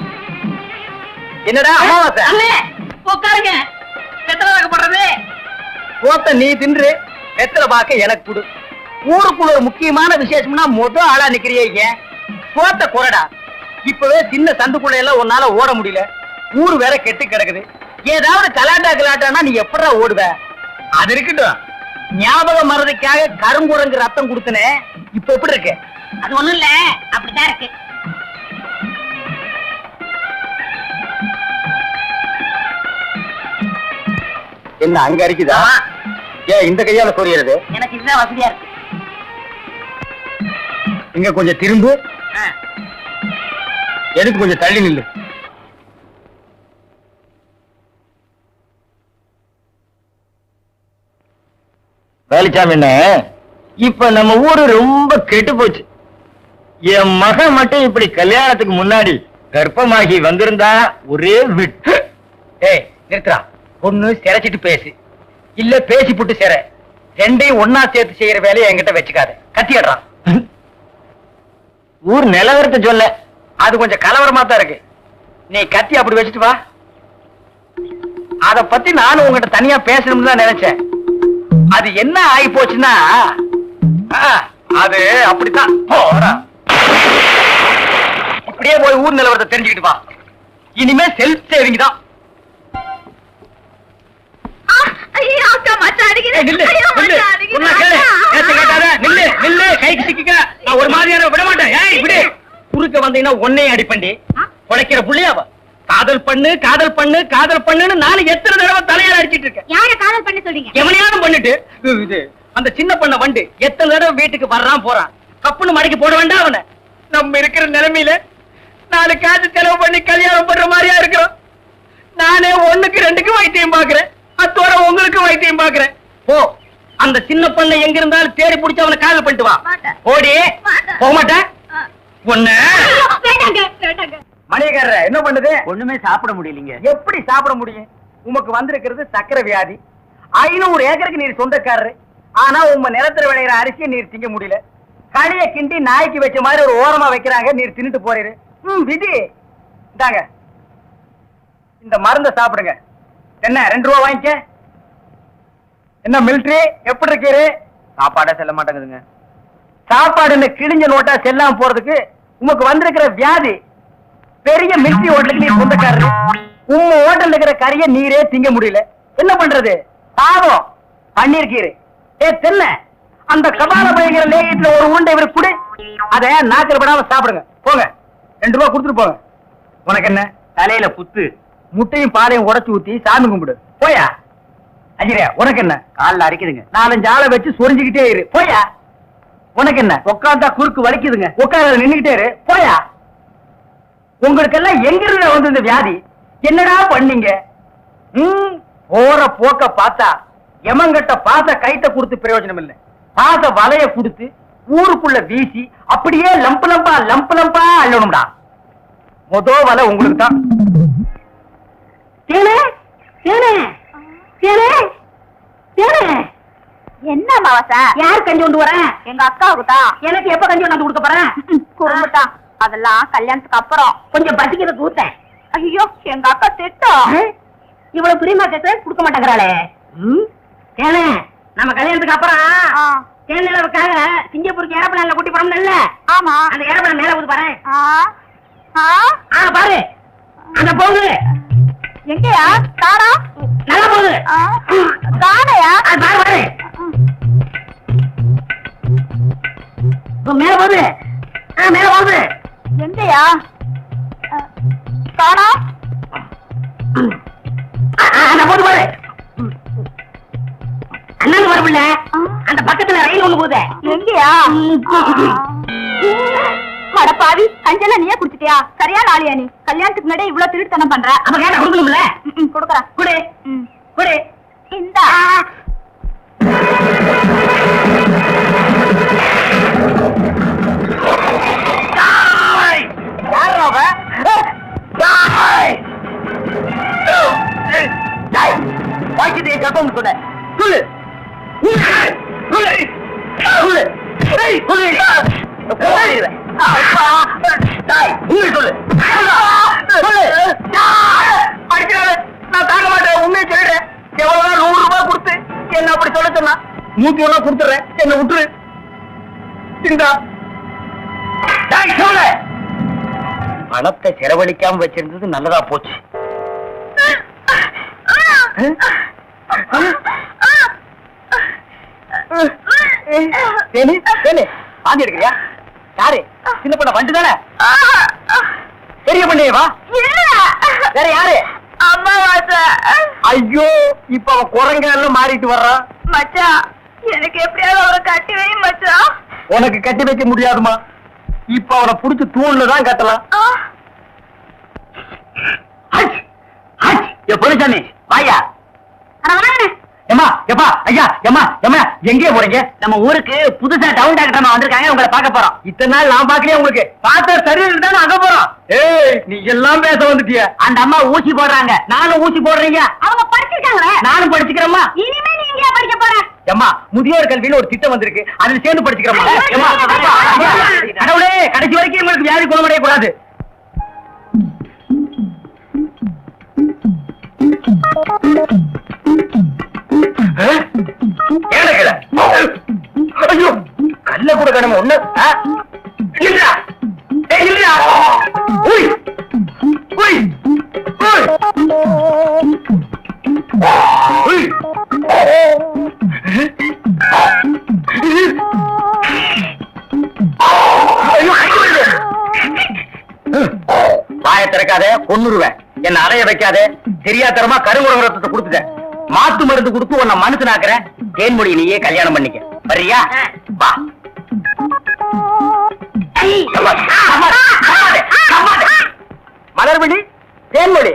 D: என்னடா அமாவாசை?
B: உட்காருங்க. வெத்தலை பாக்கு போடுறது.
D: போத்த நீ தின்று, வெத்தலை பாக்க எனக்கு கொடு. ஊருக்குள்ள ஒரு முக்கியமான விசேஷம்னா முதல் ஆளா நிக்கிறீங்க. போத்த குறடா. இப்பவே சின்ன சந்துக்குள்ள எல்லாம் உன்னால ஓட முடியல. ஊரு வேற கெட்டு கிடக்குது. ஏதாவது கலாட்டானா நீ எப்படா ஓடுவ? அது இருக்கட்டும். ஞாபக மறதிக்காக கருங்குரங்கு ரத்தம் கொடுத்தனே, இப்ப எப்படி இருக்கு?
B: அது ஒண்ணும் இல்ல, அப்படிதான் இருக்கு.
D: என்ன அங்க அரிக்குதா? ஏன் இந்த கையால சொரியறது?
B: எனக்கு இதுதான் வசதியா இருக்கு.
D: இங்க கொஞ்சம் திரும்பு. எதுக்கு கொஞ்சம் தள்ளி நில்லு. வேலுச்சாமி என்ன இப்ப நம்ம ஊரு ரொம்ப கெட்டு போச்சு. என் மகன் மட்டும் இப்படி கல்யாணத்துக்கு முன்னாடி கர்ப்பமாகி வந்திருந்தா ஒரே விட்டு. ஏய் நிறுத்துறா, ஒண்ணு சிரைச்சிட்டு பேசு, இல்ல பேசி புட்டு சிற, ரெண்டையும் ஒன்னா சேர்த்து செய்யற வேலையை என்கிட்ட வச்சுக்காத. கத்திடுறான். ஊர் நிலவரத்தை சொல்ல, அது கொஞ்சம் கலவரமா தான் இருக்கு. நீ கத்தி அப்படி வச்சுட்டு வா. அத பத்தி நானும் உங்ககிட்ட தனியா பேசணும்னு தான் நினைச்சேன். அது என்ன ஆகி போச்சுன்னா, அது அப்படித்தான். இப்படியே போய் ஊர் நிலவரத்தை தெரிஞ்சுக்கிட்டு வா. இனிமே செல்ஃப் சேவிங் தான். ஒரு மாதிரியான விட மாட்டேன். குறுக்க வந்தீங்கன்னா ஒன்னையும் அடிப்பண்டி உழைக்கிற புள்ளியாவ. காதல் பண்ணு காதல் பண்ணு காதல் பண்ணுன்னு நானும் எத்தனை தடவை தலையால அடிச்சிட்டு இருக்கேன்.
C: யார காதல் பண்ண சொல்றீங்க?
D: எவனையாவது பண்ணிட்டு இது அந்த சின்ன பண்ண வண்டு எத்தனை தடவை வீட்டுக்கு வர்றான் போறான். கப்புன்னு மடக்கி போட வேண்டாம் அவனை. நம்ம இருக்கிற நிலைமையில 4 காசு செலவு பண்ணி கல்யாணம் பண்ற மாதிரியா இருக்கிறோம். நானே 1க்கு 2க்கு வைத்தியம் பாக்குறேன். அத்தோட உங்களுக்கு வைத்தியம் பாக்குறேன். போ, அந்த சின்ன பண்ண எங்க இருந்தாலும் தேடி பிடிச்சு அவனை காதல் பண்ணிட்டு வா. ஓடி போக மாட்டேன். ஒண்ணு மணியக்காரர என்ன பண்ணுது? ஒண்ணுமே சாப்பிட முடியலீங்க. எப்படி சாப்பிட முடியும்? உமக்கு வந்திருக்கிறது சக்கரை வியாதி. 500 ஏக்கருக்கு நீர் சொந்தக்காரரு. ஆனா உங்க நிலத்துல விளையிற அரிசியை நீர் திங்க முடியல. களிய கிண்டி நாய்க்கு வச்ச மாதிரி ஒரு ஓரமா வைக்கிறாங்க, நீர் தின்னுட்டு போறீரு. விதி இந்தாங்க, இந்த மருந்த சாப்பிடுங்க. என்ன 2 ரூபா வாங்கிக்க. என்ன மிலிட்டரி எப்படி இருக்கீரு? சாப்பாடே செல்ல மாட்டேங்குதுங்க. சாப்பாடு கிழிஞ்ச நோட்டா செல்லாம போறதுக்கு உமக்கு வந்திருக்கிற வியாதி. பெரிய மிலிட்டரி ஹோட்டலுக்கு நீர் சொந்தக்காரரு. உங்க ஹோட்டல் இருக்கிற கறிய நீரே திங்க முடியல. என்ன பண்றது? பாவம் பண்ணிருக்கீரு. தென்ன அந்த கபால பயங்கர லேகிட்ல ஒரு உருண்டை இவருக்கு கொடு. அத நாக்கில் படாம சாப்பிடுங்க. போங்க, 2 ரூபா கொடுத்துட்டு போங்க. உனக்கு என்ன தலையில புத்து? முட்டையும் பாலையும் உடைச்சு ஊத்தி சாமி கும்பிடு. போயா அஜிரே. உனக்கு என்ன காலில் அரைக்குதுங்க? 4-5 ஆளை வச்சு சொரிஞ்சுக்கிட்டே இரு. போயா. உனக்கு என்ன உட்காந்தா குறுக்கு வலிக்குதுங்க? உட்கார நின்னுகிட்டே இரு. போயா. உங்களுக்கு எல்லாம் எங்க இருந்து வந்து இந்த வியாதி? என்னடா பண்ணீங்க? போற போக்க பார்த்தா எமங்கட்ட பாச கைட்ட கொடுத்து பிரயோஜனம் இல்லை. பாச வலைய கொடுத்து ஊருக்குள்ள வீசி அப்படியே லம்பு லம்பா அள்ளணும்டா. மொத வலை உங்களுக்கு தான்.
C: என்ன மாவசா? யார் கஞ்சி கொண்டு வரேன்? எங்க அக்காவுக்கு தான். எனக்கு எப்ப கஞ்சி கொண்டு கொடுக்க போறேன்? குடும்பத்தான். அதெல்லாம் கல்யாணத்துக்கு அப்புறம் கொஞ்சம் பசிக்கிற கூத்தேன். ஐயோ, எங்க அக்கா திட்டம். இவ்வளவு பிரியமா கேட்க கொடுக்க மாட்டேங்கிறாளே.
B: நம்ம கல்யாணத்துக்கு அப்புறம் தேர்தலுக்காக சிங்கப்பூருக்கு ஏரோப்ளேன்ல கூட்டி போறோம்ல.
C: ஆமா,
B: அந்த ஏரோப்ளேன் மேல ஊது பாரு. பாரு, அந்த போகுது.
C: எங்கயா? காணா?
B: நல்லா போகுது.
C: காணையா?
B: பாரு பாரு, மேல போகுது. மேல போகுது.
C: எங்கயா? காணா?
B: அந்த போது பாரு. அண்ணன் வரவில்ல, அந்த பக்கத்துல ரயில் ஒண்ணு போகுது.
C: எங்கயா? அடப்பாவி, கஞ்சல நீயே குடிச்சிட்டியா? சரியா நாளியா? நீ கல்யாணத்துக்கு முன்னாடி இவ்வளவு திருட்டுத்தனம் பண்ற.
B: அப்ப கேட்ட கொடுக்கணும்ல?
C: கொடுக்கறேன்.
B: குடு குடு.
C: இந்தா.
D: கர்ப்பம் சொன்ன சொல்லு. நான் தாங்க மாட்டேன். உண்மையை சொல்லிடுறேன். எவ்வளவு 100 ரூபாய் கொடுத்து என்ன அப்படி சொல்ல சொன்னா 100 ரூபாய் கொடுத்துறேன். என்ன விட்டுரு. இந்தா பணத்தை செலவழிக்காம வச்சிருந்தது நல்லதா போச்சு. வாந்தி எடுக்கிறியா? யாரு? சின்ன பண்ண வண்டு தானே? பெரிய பண்ணையவா? வேற யாரு?
C: அம்மா வாச.
D: ஐயோ, இப்ப அவன் குரங்கால மாறிட்டு வர்றான்.
C: மச்சான், எனக்கு எப்படியாவது அவரை கட்டி வை மச்சான்.
D: உனக்கு கட்டி வைக்க முடியாதுமா. இப்ப அவனை புடிச்சு தூண்ல தான் கட்டலாம். பொருச்சாமி வாயா. ஏமா எப்பா ஐயா ஏமா ஏமா எங்கே போறீங்க? நம்ம ஊருக்கு புதுசா டவுன் டாக்டர் வந்திருக்காங்க, உங்களை பார்க்க போறோம். இத்தனை நாள் நான் பாக்கலையே உங்களுக்கு. பார்த்தா சரி தான் அங்க போறோம். ஏய் நீ எல்லாம் பேச வந்துட்டிய. அந்த அம்மா ஊசி போடுறாங்க, நானும் ஊசி போடுறீங்க.
C: அவங்க படிச்சிருக்காங்களே,
D: நானும் படிச்சுக்கிறேம்மா.
C: இனிமே நீ எங்கயா படிக்க போற?
D: ஏமா முதியோர் கல்வியில ஒரு திட்டம் வந்திருக்கு, அதுல சேர்ந்து படிச்சுக்கிறோமா? ஏமா கடவுளே, கடைசி வரைக்கும் உங்களுக்கு வியாதி குணமடைய கூடாது. ஐயோ கல்ல கூட கடமை ஒண்ணு. வாய திறக்காத, கொன்னுருவேன். என்ன அலைய வைக்காத. தெரியாதரமா கருங்குரத்தை கொடுத்துட்டேன். மாத்து மருந்து கொடுத்து உன்னை மனுஷனாக்குறேன். தேன்மொழி நீயே கல்யாணம் பண்ணிக்க. வர்றியா? வா. மலர்விழி, தேன்மொழி,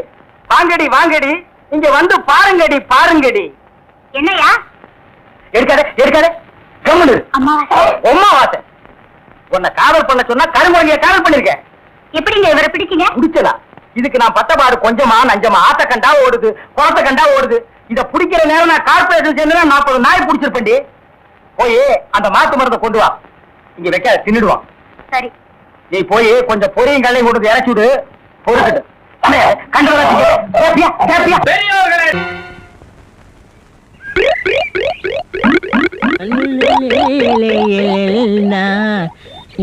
D: வாங்கடி வாங்கடி, இங்க வந்து பாருங்கடி பாருங்கடி.
C: என்னையா?
D: எடுக்காத எடுக்காத, கம்முனு.
C: அம்மாவாசை.
D: உன்னை காவல் பண்ண சொன்னா கருங்குரங்கிய காவல் பண்ணிருக்கேன்.
C: எப்படிங்க இவரை பிடிச்சீங்க?
D: குடிச்சதா? இதுக்கு நான் பட்டபாடு கொஞ்சமா நஞ்சமா. ஆத்த கண்டா ஓடுது, குளத்த கண்டா ஓடுது. இத பிடிக்கிற நேரம் நான் கார்பரேஷன் சேர்ந்து 40 நாய் பிடிச்சிருப்பேன்டி. போய் அந்த மாத்து மருந்தை கொண்டு வா. இங்க வைக்காத, தின்னுடுவான்.
C: சரி.
D: நீ போய் கொஞ்சம் பொரியும் கல்லையும் கொண்டு இறச்சி விடு. பொறுக்கிட்டு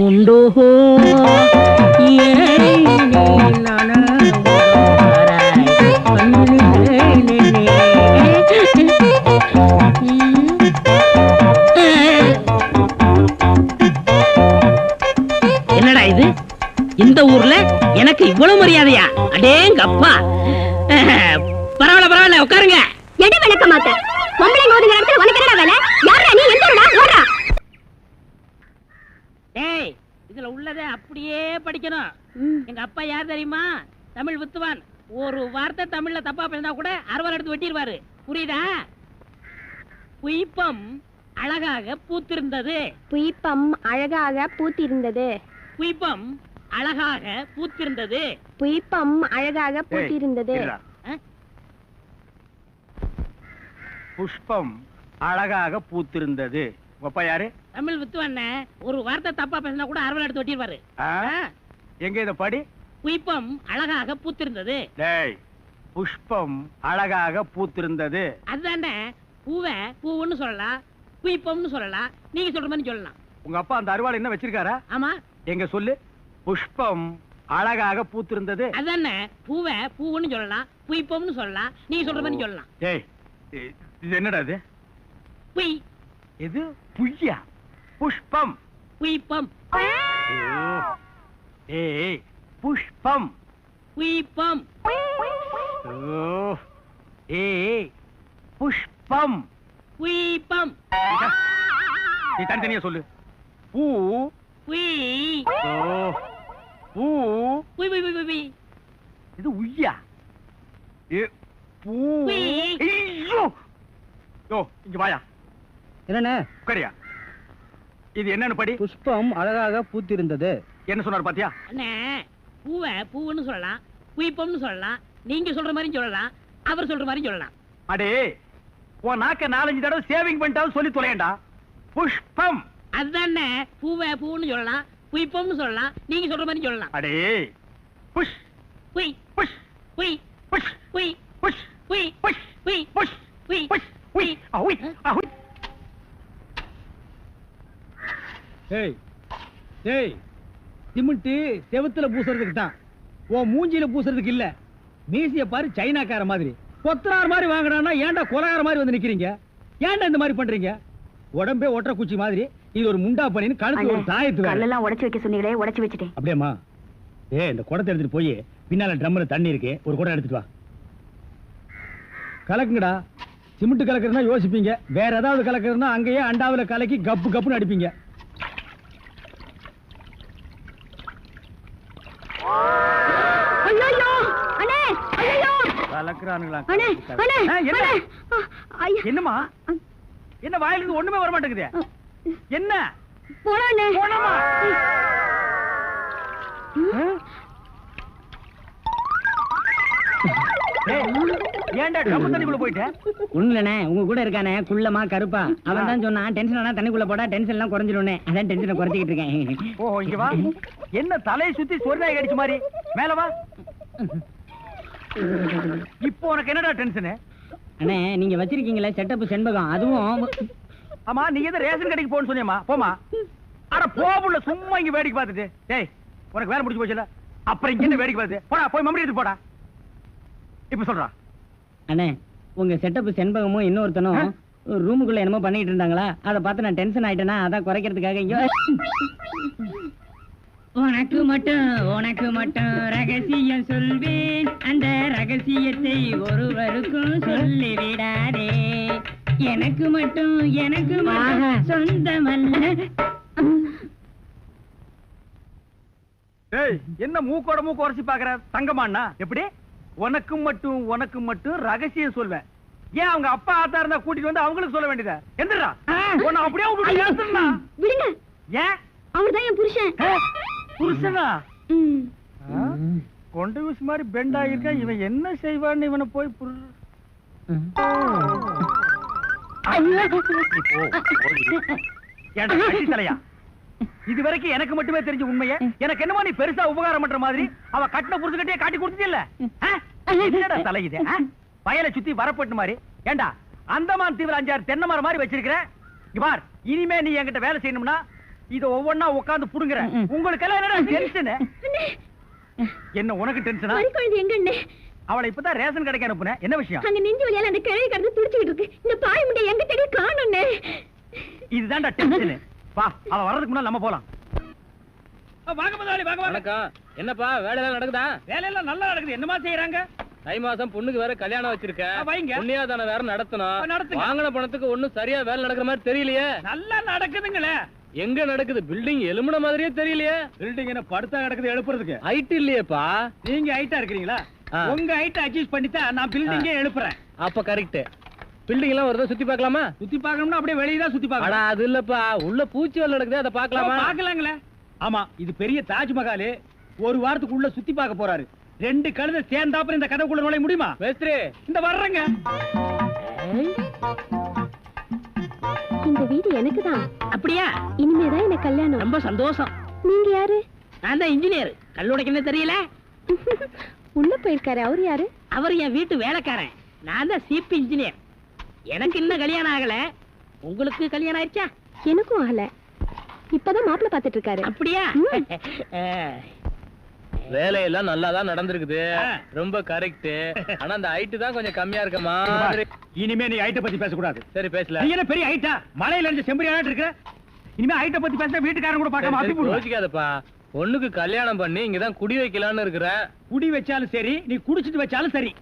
B: உண்டோ என்னடா இது? இந்த ஊர்ல எனக்கு இவ்வளவு மரியாதையா? அடேங்கப்பா. பரவாயில்ல பரவாயில்ல, உட்காருங்க.
C: எடி விளக்க மாட்டேன். பொம்பளை ஓதுங்கிற இடத்துல உனக்கு என்னடா வேலை? யாரா நீ? எந்த ஊரா? ஓடா.
B: ஏய், இதுல உள்ளதை அப்படியே படிக்கணும். எங்க அப்பா யார் தெரியுமா? தமிழ் வித்துவான். ஒரு வார்த்தை தமிழ்ல தப்பா பேசினா கூட அறுவாள் எடுத்து வெட்டிடுவாரு. புரியுதா? புய்பம் அழகாக பூத்திருந்தது.
C: புய்பம் அழகாக பூத்திருந்தது.
B: புய்பம் அழகாக பூத்திருந்தது.
C: புய்பம் அழகாக பூத்திருந்தது.
D: புஷ்பம் அழகாக பூத்திருந்தது. அப்பா யாரு?
B: தமிழ் வித்துவான். ஒரு வார்த்தை தப்பா பேசினா கூட அறுவாள் எடுத்து வெட்டிடுவாரு.
D: எங்க இத படி?
B: புய்பம் அழகாக பூத்திருந்தது.
D: டேய், புஷ்பம் அழகாக பூத்திருந்தது.
B: அதுதானே. பூவை பூவுன்னு சொல்லலாம், புய்பம்னு சொல்லலாம். நீங்க சொல்ற மாதிரி சொல்லலாம்.
D: உங்க அப்பா அந்த அருவாள் என்ன வச்சிருக்காரா?
B: ஆமா.
D: எங்க சொல்லு. புஷ்பம் அழகாக பூத்திருந்தது.
B: அதானே. பூவை பூவுன்னு சொல்லலாம், புய்பம்னு சொல்லலாம். நீங்க சொல்ற மாதிரி சொல்லலாம்.
D: டேய், இது என்னடா இது?
B: புய்.
D: இது புய்யா? புஷ்பம்
B: புய்பம்.
D: ஏய், புஷ்பம்
B: புய்பம்.
D: ஏய், புஷ்பம்
B: புய்பம்.
D: நீ தனித்தனியா சொல்லு. பூ
B: புய்.
D: பூ.
B: புய் புய் புய் புய்.
D: இது உய்யா? பூ. ஐயோ, இங்க வாயா.
A: என்னண்ணே?
D: உட்காரியா. இது என்னன்னு படி.
A: புஷ்பம் அழகாக பூத்திருந்தது.
D: என்ன சொன்னார் பாத்தியா?
B: அண்ணே, பூவை பூவுன்னு சொல்லலாம், புய்பம்னு சொல்லலாம். நீங்க சொல்ற மாதிரி சொல்லலாம், அவர் சொல்ற மாதிரி சொல்லலாம்.
D: அடே, உன் நாக்க 4-5 தடவை சேவிங் பண்ணிட்டாலும் சொல்லி தொலையண்டா. புஷ்பம்.
B: அதுதானே. பூவை பூன்னு சொல்லலாம், புய்பம்னு சொல்லலாம். நீங்க சொல்ற மாதிரி சொல்லலாம்.
D: அடே, புஷ்
B: புய்
D: புஷ்
B: புய்
D: புஷ்
B: புய்
D: புஷ்
B: புய்
D: புஷ்
B: புய்
D: புஷ்
B: புய்
D: புஷ் புய் அஹுய் அஹுய்.
A: ஏய் ஏய், சிமெண்ட் செவுத்துல பூசுறதுக்கு தான், உன் மூஞ்சில பூசுறதுக்கு இல்ல. மீசிய பாரு, சைனாக்கார மாதிரி. கொத்தனார் மாதிரி வாங்கினா ஏன்டா கொலகார மாதிரி வந்து நிக்கிறீங்க? ஏன்டா இந்த மாதிரி பண்றீங்க? உடம்பே ஒற்ற குச்சி மாதிரி. இது ஒரு முண்டா பண்ணின்னு கழுத்து ஒரு தாயத்து வேற.
C: கல்லெல்லாம் உடைச்சு வைக்க சொன்னீங்களே, உடைச்சு வச்சுட்டேன்.
A: அப்படியேம்மா? இந்த குடத்தை எடுத்துட்டு போய் பின்னால ட்ரம்ல தண்ணி இருக்கு, ஒரு குடம் எடுத்துட்டு வா. கலக்குங்கடா. சிமெண்ட் கலக்குறதுனா யோசிப்பீங்க, வேற ஏதாவது கலக்குறதுனா அங்கேயே அண்டாவில கலக்கி கப்பு கப்புன்னு அடிப்பீங்க.
C: ஐயோ அண்ணே, ஐயோ
D: கலக்குறானுங்களா?
C: அண்ணே, அண்ணே,
D: என்ன?
C: அண்ணே. ஐயா.
D: என்னம்மா? என்ன வாயிலிருந்து ஒண்ணுமே வர மாட்டேங்குது? என்ன?
C: போடாண்ணே.
D: போனமா? ஏன்டா டம்மு தண்ணிக்குள்ள போயிட்ட?
A: ஒண்ணுலண்ணே, உங்க கூட இருக்கானே குள்ளமா கருப்பா, அவன் தான் சொன்னான் டென்ஷன் ஆனா தண்ணிக்குள்ள போடா டென்ஷன் எல்லாம் குறைஞ்சிடும்னே. அதான் டென்ஷனை குறைச்சிக்கிட்டு இருக்கேன்.
D: ஓ, இங்க வா. என்ன தலையை சுத்தி சொர்ணாய் கடிச்ச மாதிரி? மேல வா. இப்போ உனக்கு என்னடா டென்ஷன்?
A: அண்ணே, நீங்க வச்சிருக்கீங்களே செட்டப் செண்பகம், அதுவும்
D: ஆமா, நீ எது ரேஷன் கடைக்கு போன்னு சொன்னியம்மா? போமா. அட போபுள்ள, சும்மா இங்க வேடிக்கை பார்த்துட்டு. டேய், உனக்கு வேலை முடிஞ்சு போச்சுல, அப்புறம் இங்க என்ன வேடிக்கை பார்த்து? போடா, போய் மம்மடி எடுத்து போடா. இப்ப சொல்றா.
A: அண்ணே, உங்க செட்டப் செண்பகமும் இன்னொருத்தனும் ரூமுக்குள்ள என்னமோ பண்ணிட்டு இருந்தாங்களா, அதை பார்த்து நான் டென்ஷன் ஆயிட்டேனா, அதான் குறைக்கிறதுக்காக இங்க. உனக்கு மட்டும் ரகசியம் சொல்வேன், அந்த ரகசியத்தை ஒருவருக்கும் சொல்லி விடாதே. எனக்கு மட்டும் சொந்தமல்ல.
D: ஏய், என்ன மூக்கோட மூக்கு உரசி பாக்குற? தங்கமாண்ணா எப்படி? உனக்கு மட்டும் ரகசியம் சொல்வேன். ஏன் அவங்க அப்பா ஆத்தா இருந்தா கூட்டிட்டு வந்து அவங்களுக்கு சொல்ல வேண்டியதா? எந்திரா, உன்னை அப்படியே விட்டுட்டு ஏத்துறா.
C: விடுங்க,
D: ஏன்?
C: அவர்தான் என் புருஷன்.
D: புருஷனா? கொண்டு வீசு மாதிரி பெண்ட் ஆகிருக்க. இவன் என்ன செய்வான்னு இவனை போய் தலையா? இது வரைக்கும் எனக்கு மட்டுமே தெரிஞ்ச உண்மையை எனக்கு என்னமா நீ பெருசா உபகாரம் பண்ற மாதிரி அவ கட்டின புருஷகிட்டே காட்டி கொடுத்ததில்ல? என்னடா தலை இது? வயலை சுத்தி வரப்பட்டு மாதிரி. ஏண்டா, அந்தமான் தீவிர 5-6 தென்னை மரம் மாதிரி வச்சிருக்கிற. பார், இனிமே நீ என்கிட்ட வேலை செய்யணும்னா இத ஒவ்வொன்னா உட்கார்ந்து புடுங்குற. உங்களுக்கு எல்லாம் என்னடா டென்ஷன்? என்ன உனக்கு டென்ஷனா?
C: எங்க
D: அவளை இப்பதான் ரேஷன் கடைக்கு அனுப்புனேன். என்ன விஷயம்?
C: அங்க நெஞ்சு வலியால அந்த கிழவி கடந்து துடிச்சிட்டு இருக்கு. இந்த பாய் முண்டை எங்க தேடி காணோம்னே.
D: இதுதான்டா டென்ஷன். வா, அவ வர்றதுக்கு முன்னால நம்ம போலாம். வாங்க முதலாளி, வாங்க.
E: வணக்கம். என்னப்பா வேலையெல்லாம் நடக்குதா?
D: வேலையெல்லாம் நல்லா நடக்குது. என்னமா செய்யறாங்க?
E: தை மாசம் பொண்ணுக்கு வேற கல்யாணம் வச்சிருக்கேன்.
D: வைங்க.
E: புண்ணியாதான வேற நடத்தணும்.
D: நடத்துங்க.
E: வாங்கின பணத்துக்கு ஒண்ணும் சரியா வேலை நடக்கிற மாதிரி தெரியலையே.
D: நல்லா நடக்குதுங்களே.
E: எங்க நடக்குது? பில்டிங் எலும்புன மாதிரியே தெரியலையே.
D: பில்டிங் என்ன படுத்தா கிடக்குது எழுப்புறதுக்கு?
E: ஹைட் இல்லையேப்பா.
D: நீங்க ஹைட்டா இருக்கிறீங்களா?
E: ஆ.
D: உங்க ஹைட் அட்ஜஸ்ட் பண்ணிட்டா நான் பில்டிங்கே எழுப்புறேன்.
E: அப்ப கரெக்ட். பில்டிங் எல்லாம் வருதா, சுத்தி பார்க்கலாமா?
D: சுத்தி பார்க்கணும்னா அப்படியே வெளியே தான் சுத்தி
E: அடா,
D: பார்க்கணும்.
E: அது இல்லப்பா, உள்ள பூச்சி வேலை நடக்குது, அதை பார்க்கலாமா?
D: பார்க்கலாங்களே. ஆமா, இது பெரிய தாஜ்மஹால். ஒரு வாரத்துக்குள்ள சுத்தி பார்க்க போறாரு. 2 கழுதை சேர்ந்தாப்புல இந்த கதைக்குள்ள நுழைய முடியுமா?
E: மேஸ்திரி,
D: இந்த வர்றங்க.
C: இந்த வீடு எனக்கு தான்.
A: அப்படியா?
C: இனிமேதான் எனக்கு கல்யாணம்.
A: ரொம்ப சந்தோஷம்.
C: நீங்க யாரு?
A: நான் தான் இன்ஜினியர். கல்லுடைக்கு என்ன தெரியல?
C: உள்ள போயிருக்காரு. அவரு யாரு?
A: அவர் என் வீட்டு வேலைக்காரன். நான் தான் சிபி இன்ஜினியர். எனக்கு இன்னும் கல்யாணம் ஆகல. உங்களுக்கு கல்யாணம் ஆயிடுச்சா?
C: எனக்கும் ஆகல. இப்பதான் மாப்பிள்ளை பாத்துட்டு இருக்காரு.
A: அப்படியா?
E: வேலையெல்லாம் நல்லா தான் நடந்திருக்குது. ரொம்ப கரெக்ட். ஆனா அந்த ஹைட் தான் கொஞ்சம் கம்மியா இருக்க மாதிரி.
D: இனிமே நீ ஹைட்ட பத்தி பேசக்கூடாது.
E: சரி, பேசல.
D: நீ என்ன பெரிய ஹைட்டா? மலையில இருந்து செம்பரியாட்டு இருக்க. இனிமே ஹைட்ட பத்தி பேசினா வீட்டுக்காரங்க கூட பார்க்காம அப்படி போடுவாங்க.
E: யோசிக்காதப்பா. பொண்ணுக்கு கல்யாணம் பண்ணி இங்கதான் குடி வைக்கலாம்னு இருக்கிறேன்.
D: குடி வச்சாலும் சரி, நீ குடிச்சிட்டு வச்சாலும் சரி.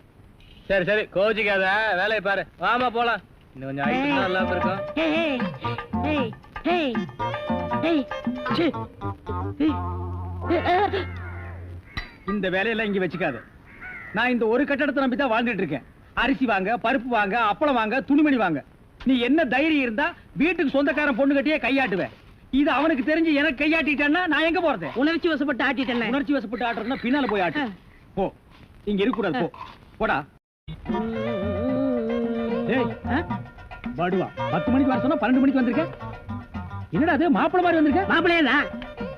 E: சரி சரி, கோச்சிக்காத, வேலையை பாரு. வாமா போலாம். இன்னும் கொஞ்சம் ஹைட் நல்லா இருக்கும்.
D: இந்த வேலையெல்லாம் இங்க வச்சுக்காத. நான் இந்த ஒரு கட்டடத்தை நம்பி தான் வாழ்ந்துட்டு இருக்கேன். அரிசி வாங்க, பருப்பு வாங்க, அப்பளம் வாங்க, துணிமணி வாங்க. நீ என்ன தைரியம் இருந்தா வீட்டுக்கு சொந்தக்காரன் பொண்ணு கட்டியே கையாட்டுவேன். இது அவனுக்கு தெரிஞ்சு எனக்கு கையாட்டிட்டேன்னா நான் எங்க போறது?
A: உணர்ச்சி வசப்பட்டு ஆட்டிட்டேன்.
D: உணர்ச்சி வசப்பட்டு ஆட்டுறதுன்னா பின்னால போய் ஆட்டு. போ, இங்க இருக்க கூடாது. போ, போடா. ஏய், பாடுவா, 10 மணிக்கு வர சொன்னா 12 மணிக்கு வந்திருக்க. என்னடா அது மாப்பிள மாதிரி வந்திருக்க?
A: மாப்பிள்ளையதான்.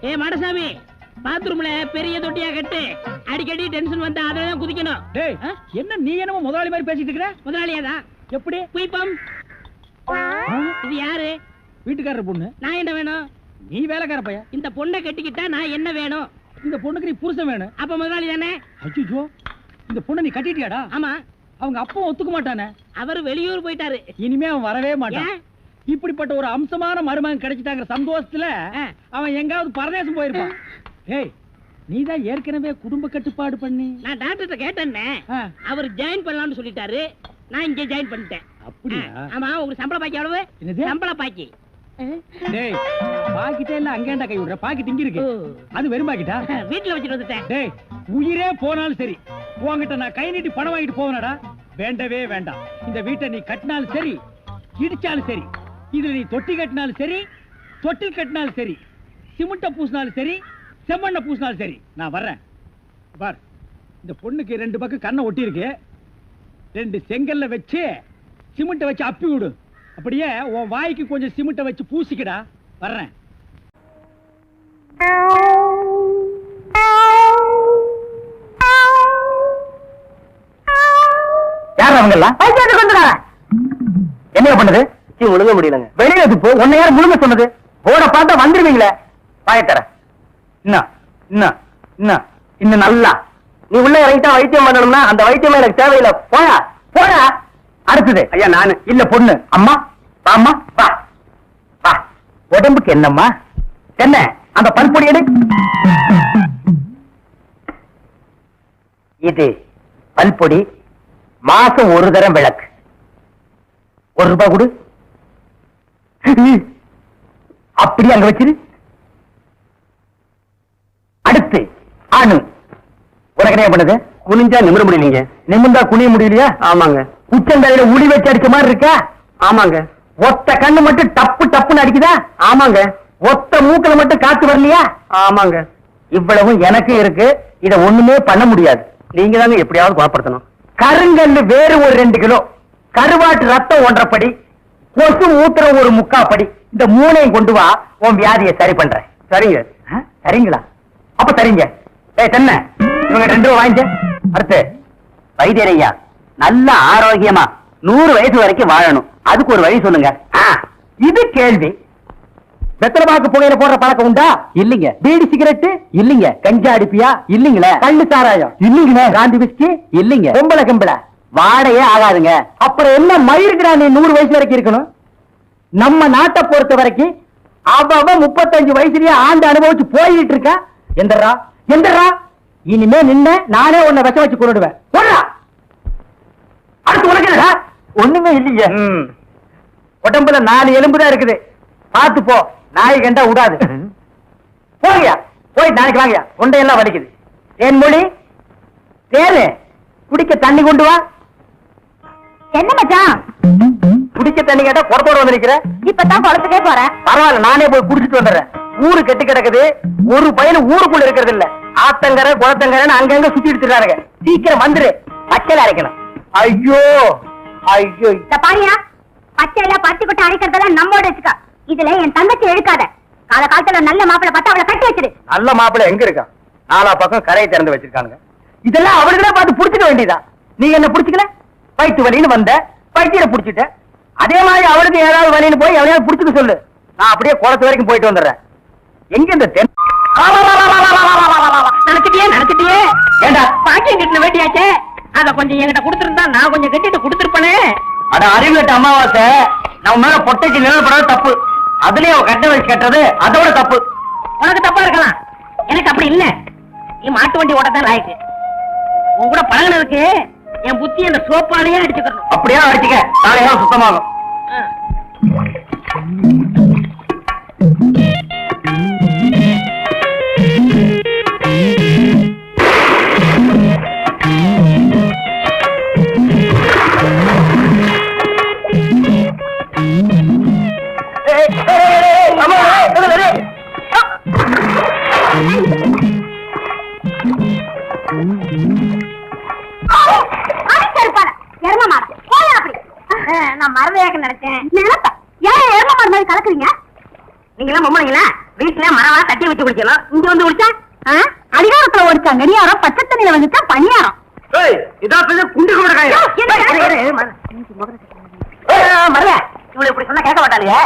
A: ஏ மாடசாமி, பாத்ரூம்ல பெரிய தொட்டியா கட்டு. அடிக்கடி டென்ஷன் வந்தா அதெல்லாம் குதிக்கணும்.
D: டேய், என்ன நீ என்னமோ முதலாளி மாதிரி பேசிட்டு இருக்கிற?
A: முதலாளியாதான்.
D: எப்படி?
A: குயிப்பம். இது யாரு?
D: வீட்டுக்காரர் பொண்ணு.
A: நான் என்ன வேணும்?
D: நீ வேலைக்கார பையன்.
A: இந்த பொண்ணை கட்டிக்கிட்டா நான் என்ன வேணும்?
D: இந்த பொண்ணுக்கு நீ புருஷன் வேணும்.
A: அப்ப முதலாளி தானே?
D: அச்சோ, இந்த பொண்ணை நீ கட்டிட்டியாடா?
A: ஆமா.
D: அவங்க அப்பா ஒத்துக்க மாட்டானே.
A: அவர் வெளியூர் போயிட்டாரு.
D: இனிமே அவன் வரவே மாட்டான். இப்படிப்பட்ட ஒரு அம்சமான மருமகன் கிடைச்சிட்டாங்கிற சந்தோஷத்துல அவன் எங்காவது பரதேசம் போயிருப்பான். ஏய், நீதான் ஏற்கனவே குடும்ப கட்டுப்பாடு பண்ணி.
A: நான் டாக்டர்கிட்ட கேட்டேன்னே. அவர் ஜாயின் பண்ணலாம்னு சொல்லிட்டாரு. நான் இங்க ஜாயின் பண்ணிட்டேன்.
D: அப்படியா?
A: ஆமா. உங்களுக்கு சம்பள பாக்கி எவ்வளவு?
D: என்னது?
A: சம்பள பாக்கி டேய் பாக்கிட்டே இல்ல அங்கேண்டா கை விடுற பாக்கெட் இங்க இருக்கு அது வெறும் பாக்கிட்டா
B: வீட்டுல வச்சுட்டு வந்துட்டேன்.
A: டேய் உயிரே போனாலும் சரி உன்கிட்ட நான் கை நீட்டி பணம் வாங்கிட்டு போவேனடா. வேண்டவே வேண்டாம். இந்த வீட்டை நீ கட்டினாலும் சரி இடிச்சாலும் சரி, இதுல நீ தொட்டி கட்டினாலும் சரி தொட்டில் கட்டினாலும் சரி, சிமெண்ட பூசினாலும் சரி செம்மண்ண பூசினாலும் சரி, நான் வர்றேன். பார், இந்த பொண்ணுக்கு 2 பக்கம் கண்ணை ஒட்டி இருக்கு. 2 செங்கல்ல வச்சு சிமெண்ட வச்சு அப்பி விடு. அப்படியே உன் வாய்க்கு கொஞ்சம் சிமெண்ட வச்சு பூசிக்கடா. வர்றேன்.
D: யார் அவங்கெல்லாம்? என்ன பண்ணுது? முழுங்க முடியலங்க. வெளியில போ. உன்னை யார் முழுங்க சொன்னது? போட பார்த்தா வந்துருவீங்களே. பாயத்தர இன்னும் நல்லா நீ உள்ள இறங்கிட்டா வைத்தியம் பண்ணணும்னா அந்த வைத்தியம் எனக்கு தேவையில்லை. போயா போயா. அடுத்தது ஐயா நானு இல்ல பொண்ணு. அம்மா அம்மா வா வா. உடம்புக்கு என்னம்மா? என்ன அந்த பல்பொடி எடு. இது பல்பொடி. மாசம் ஒரு தரம் விளக்கு. ₹1 கொடு. அப்படி அங்க வச்சிரு. அடுத்து அணு. உனக்கு என்ன பண்ணுது? குனிஞ்சா நிமிர முடியலீங்க. நிமிர்ந்தா குனிய முடியலையா? ஆமாங்க. உச்சந்தலையில உளி வச்சு அடிச்ச மாதிரி இருக்கா? ஆமாங்க. ஒத்த கண்ணு மட்டும் டப்பு டப்புன்னு அடிக்குதா? ஆமாங்க. ஒத்த மூக்கல மட்டும் காத்து வரலையா? ஆமாங்க. இவ்வளவு எனக்கு இருக்கு. இத ஒண்ணுமே பண்ண முடியாது. நீங்க தாங்க எப்படியாவது குணப்படுத்தணும். கருங்கல்லு வேறு ஒரு 2 கிலோ, கருவாட்டு ரத்தம் 1.5 படி, கொசு மூத்திரம் ஒரு 3/4 படி. இந்த 3ஐயும் கொண்டு வா, உன் வியாதியை சரி பண்றேன். சரிங்க. சரிங்களா? அப்ப சரிங்க. தென்ன இவங்க 2 ரூபா வாங்கிக்க. அடுத்து வைத்தியரையா நல்ல ஆரோக்கியமா 100 வயசு வரைக்கும் வாழணும். அதுக்கு ஒரு வழி சொல்லுங்க. இது கேள்வி. வெத்தலை பாக்கு புகையில போடுற பழக்கம் உண்டா? இல்லீங்க. பீடி சிகரெட்? இல்லீங்க. கஞ்சா அடிப்பியா? இல்லீங்களே. கள்ளு சாராயம்? இல்லீங்களே. காந்தி விஸ்கி? இல்லீங்க. பொம்பளை கம்பளை வாடையே ஆகாதுங்க. அப்புறம் என்ன மயிருக்குறா நீ 100 வயசு வரைக்கும் இருக்கணும்? நம்ம நாட்டை பொறுத்த வரைக்கும் அவ 35 வயசுலயே ஆண்டு அனுபவிச்சு போயிட்டு இருக்கா. எந்தரா எந்தரா இனிமே நின்ன நானே உன்னை விஷ வச்சு கொண்டுடுவேன். அடுத்து உனக்கு என்னடா? ஒண்ணுமே இல்லையே. உடம்புல 4 எலும்பு தான் இருக்குது. பார்த்து போ. நாய் கண்டா விடாது. போங்கயா போய் நாளைக்கு வாங்கயா. தொண்டையெல்லாம் வலிக்குது. தேன் மொழி தேனு குடிக்க தண்ணி கொண்டு வா.
C: என்ன மச்சான்?
D: குடிக்க தண்ணி கேட்டா குடத்தோட வந்து நிக்கிற.
C: இப்பதான் குளத்துக்கே போறேன்.
D: பரவாயில்ல, நானே போய் குடிச்சிட்டு வந்துடுறேன். ஊரு கெட்டு கிடக்குது. ஒரு பையன் ஊருக்குள்ள இருக்கிறது இல்ல. ஆத்தங்கரை குளத்தங்கரைன்னு அங்கங்க சுத்திட்டு இருக்காருங்க. சீக்கிரம் வந்துரு. பச்சையில அரைக்கணும். ஐயோ ஐயோ.
C: பாரியா, பச்சையில பத்தி கொட்டை அரைக்கிறதெல்லாம் நம்மோட வச்சுக்கா. இதுல என் தங்கச்சி எடுக்காத. கால காலத்துல நல்ல மாப்பிளை பார்த்தா அவளை கட்டி வச்சிரு.
D: நல்ல மாப்பிள்ளை எங்க இருக்கா? 4 பக்கம் கரையை திறந்து வச்சிருக்கானுங்க. இதெல்லாம் அவளுக்குள்ள பார்த்து புடிச்சுக்க வேண்டியதா? நீங்க என்ன புடிச்சுக்கல? வயிற்று வலின்னு வந்த வயிற்ற புடிச்சிட்ட. அதே மாதிரி அவளுக்கு ஏதாவது வலின்னு போய் எவனையாவது புடிச்சுக்க சொல்லு. நான் அப்படியே குளத்து வரைக்கும் போயிட்டு வந்துடுறேன். எங்க இந்த தென்
B: நினைச்சிட்டியே ஏண்டா பாக்கியம் கட்டின வேண்டியாச்சே. அத கொஞ்சம் என்கிட்ட கொடுத்திருந்தா நான் கொஞ்சம் கட்டிட்டு கொடுத்திருப்பேனே.
D: அட அறிவுட்ட அமாவாசை, நம்ம மேல பொட்டைக்கு நிழல்படாத தப்பு. அதுலயே கட்ட வச்சு கட்டுறது அதோட தப்பு.
B: உனக்கு தப்பா இருக்கலாம், எனக்கு அப்படி இல்ல. நீ மாட்டு வண்டி ஓட்டத்தான் லாய்க்கு. உன் கூட பழகினதுக்கு என் புத்தி அந்த சோப்பாலேயே அடிச்சுக்கணும்.
D: அப்படியே அடிச்சுக்க, நாளையெல்லாம் சுத்தமாகும்.
C: நான் மரவையாக நினைச்சேன். ஏன் எரும மாடு மாதிரி கலக்குறீங்க?
B: நீங்க எல்லாம் பொம்பளைங்களா? வீட்டுல மரம் தட்டி வச்சு குடிக்கலாம். இங்க வந்து குடிச்சா
C: அதிகாரத்துல ஒடிச்சா கடியாரம், பச்சை தண்ணியில வந்துச்சா பணியாரம்.
B: மரவே இவளை இப்படி சொன்னா கேட்க மாட்டாளே.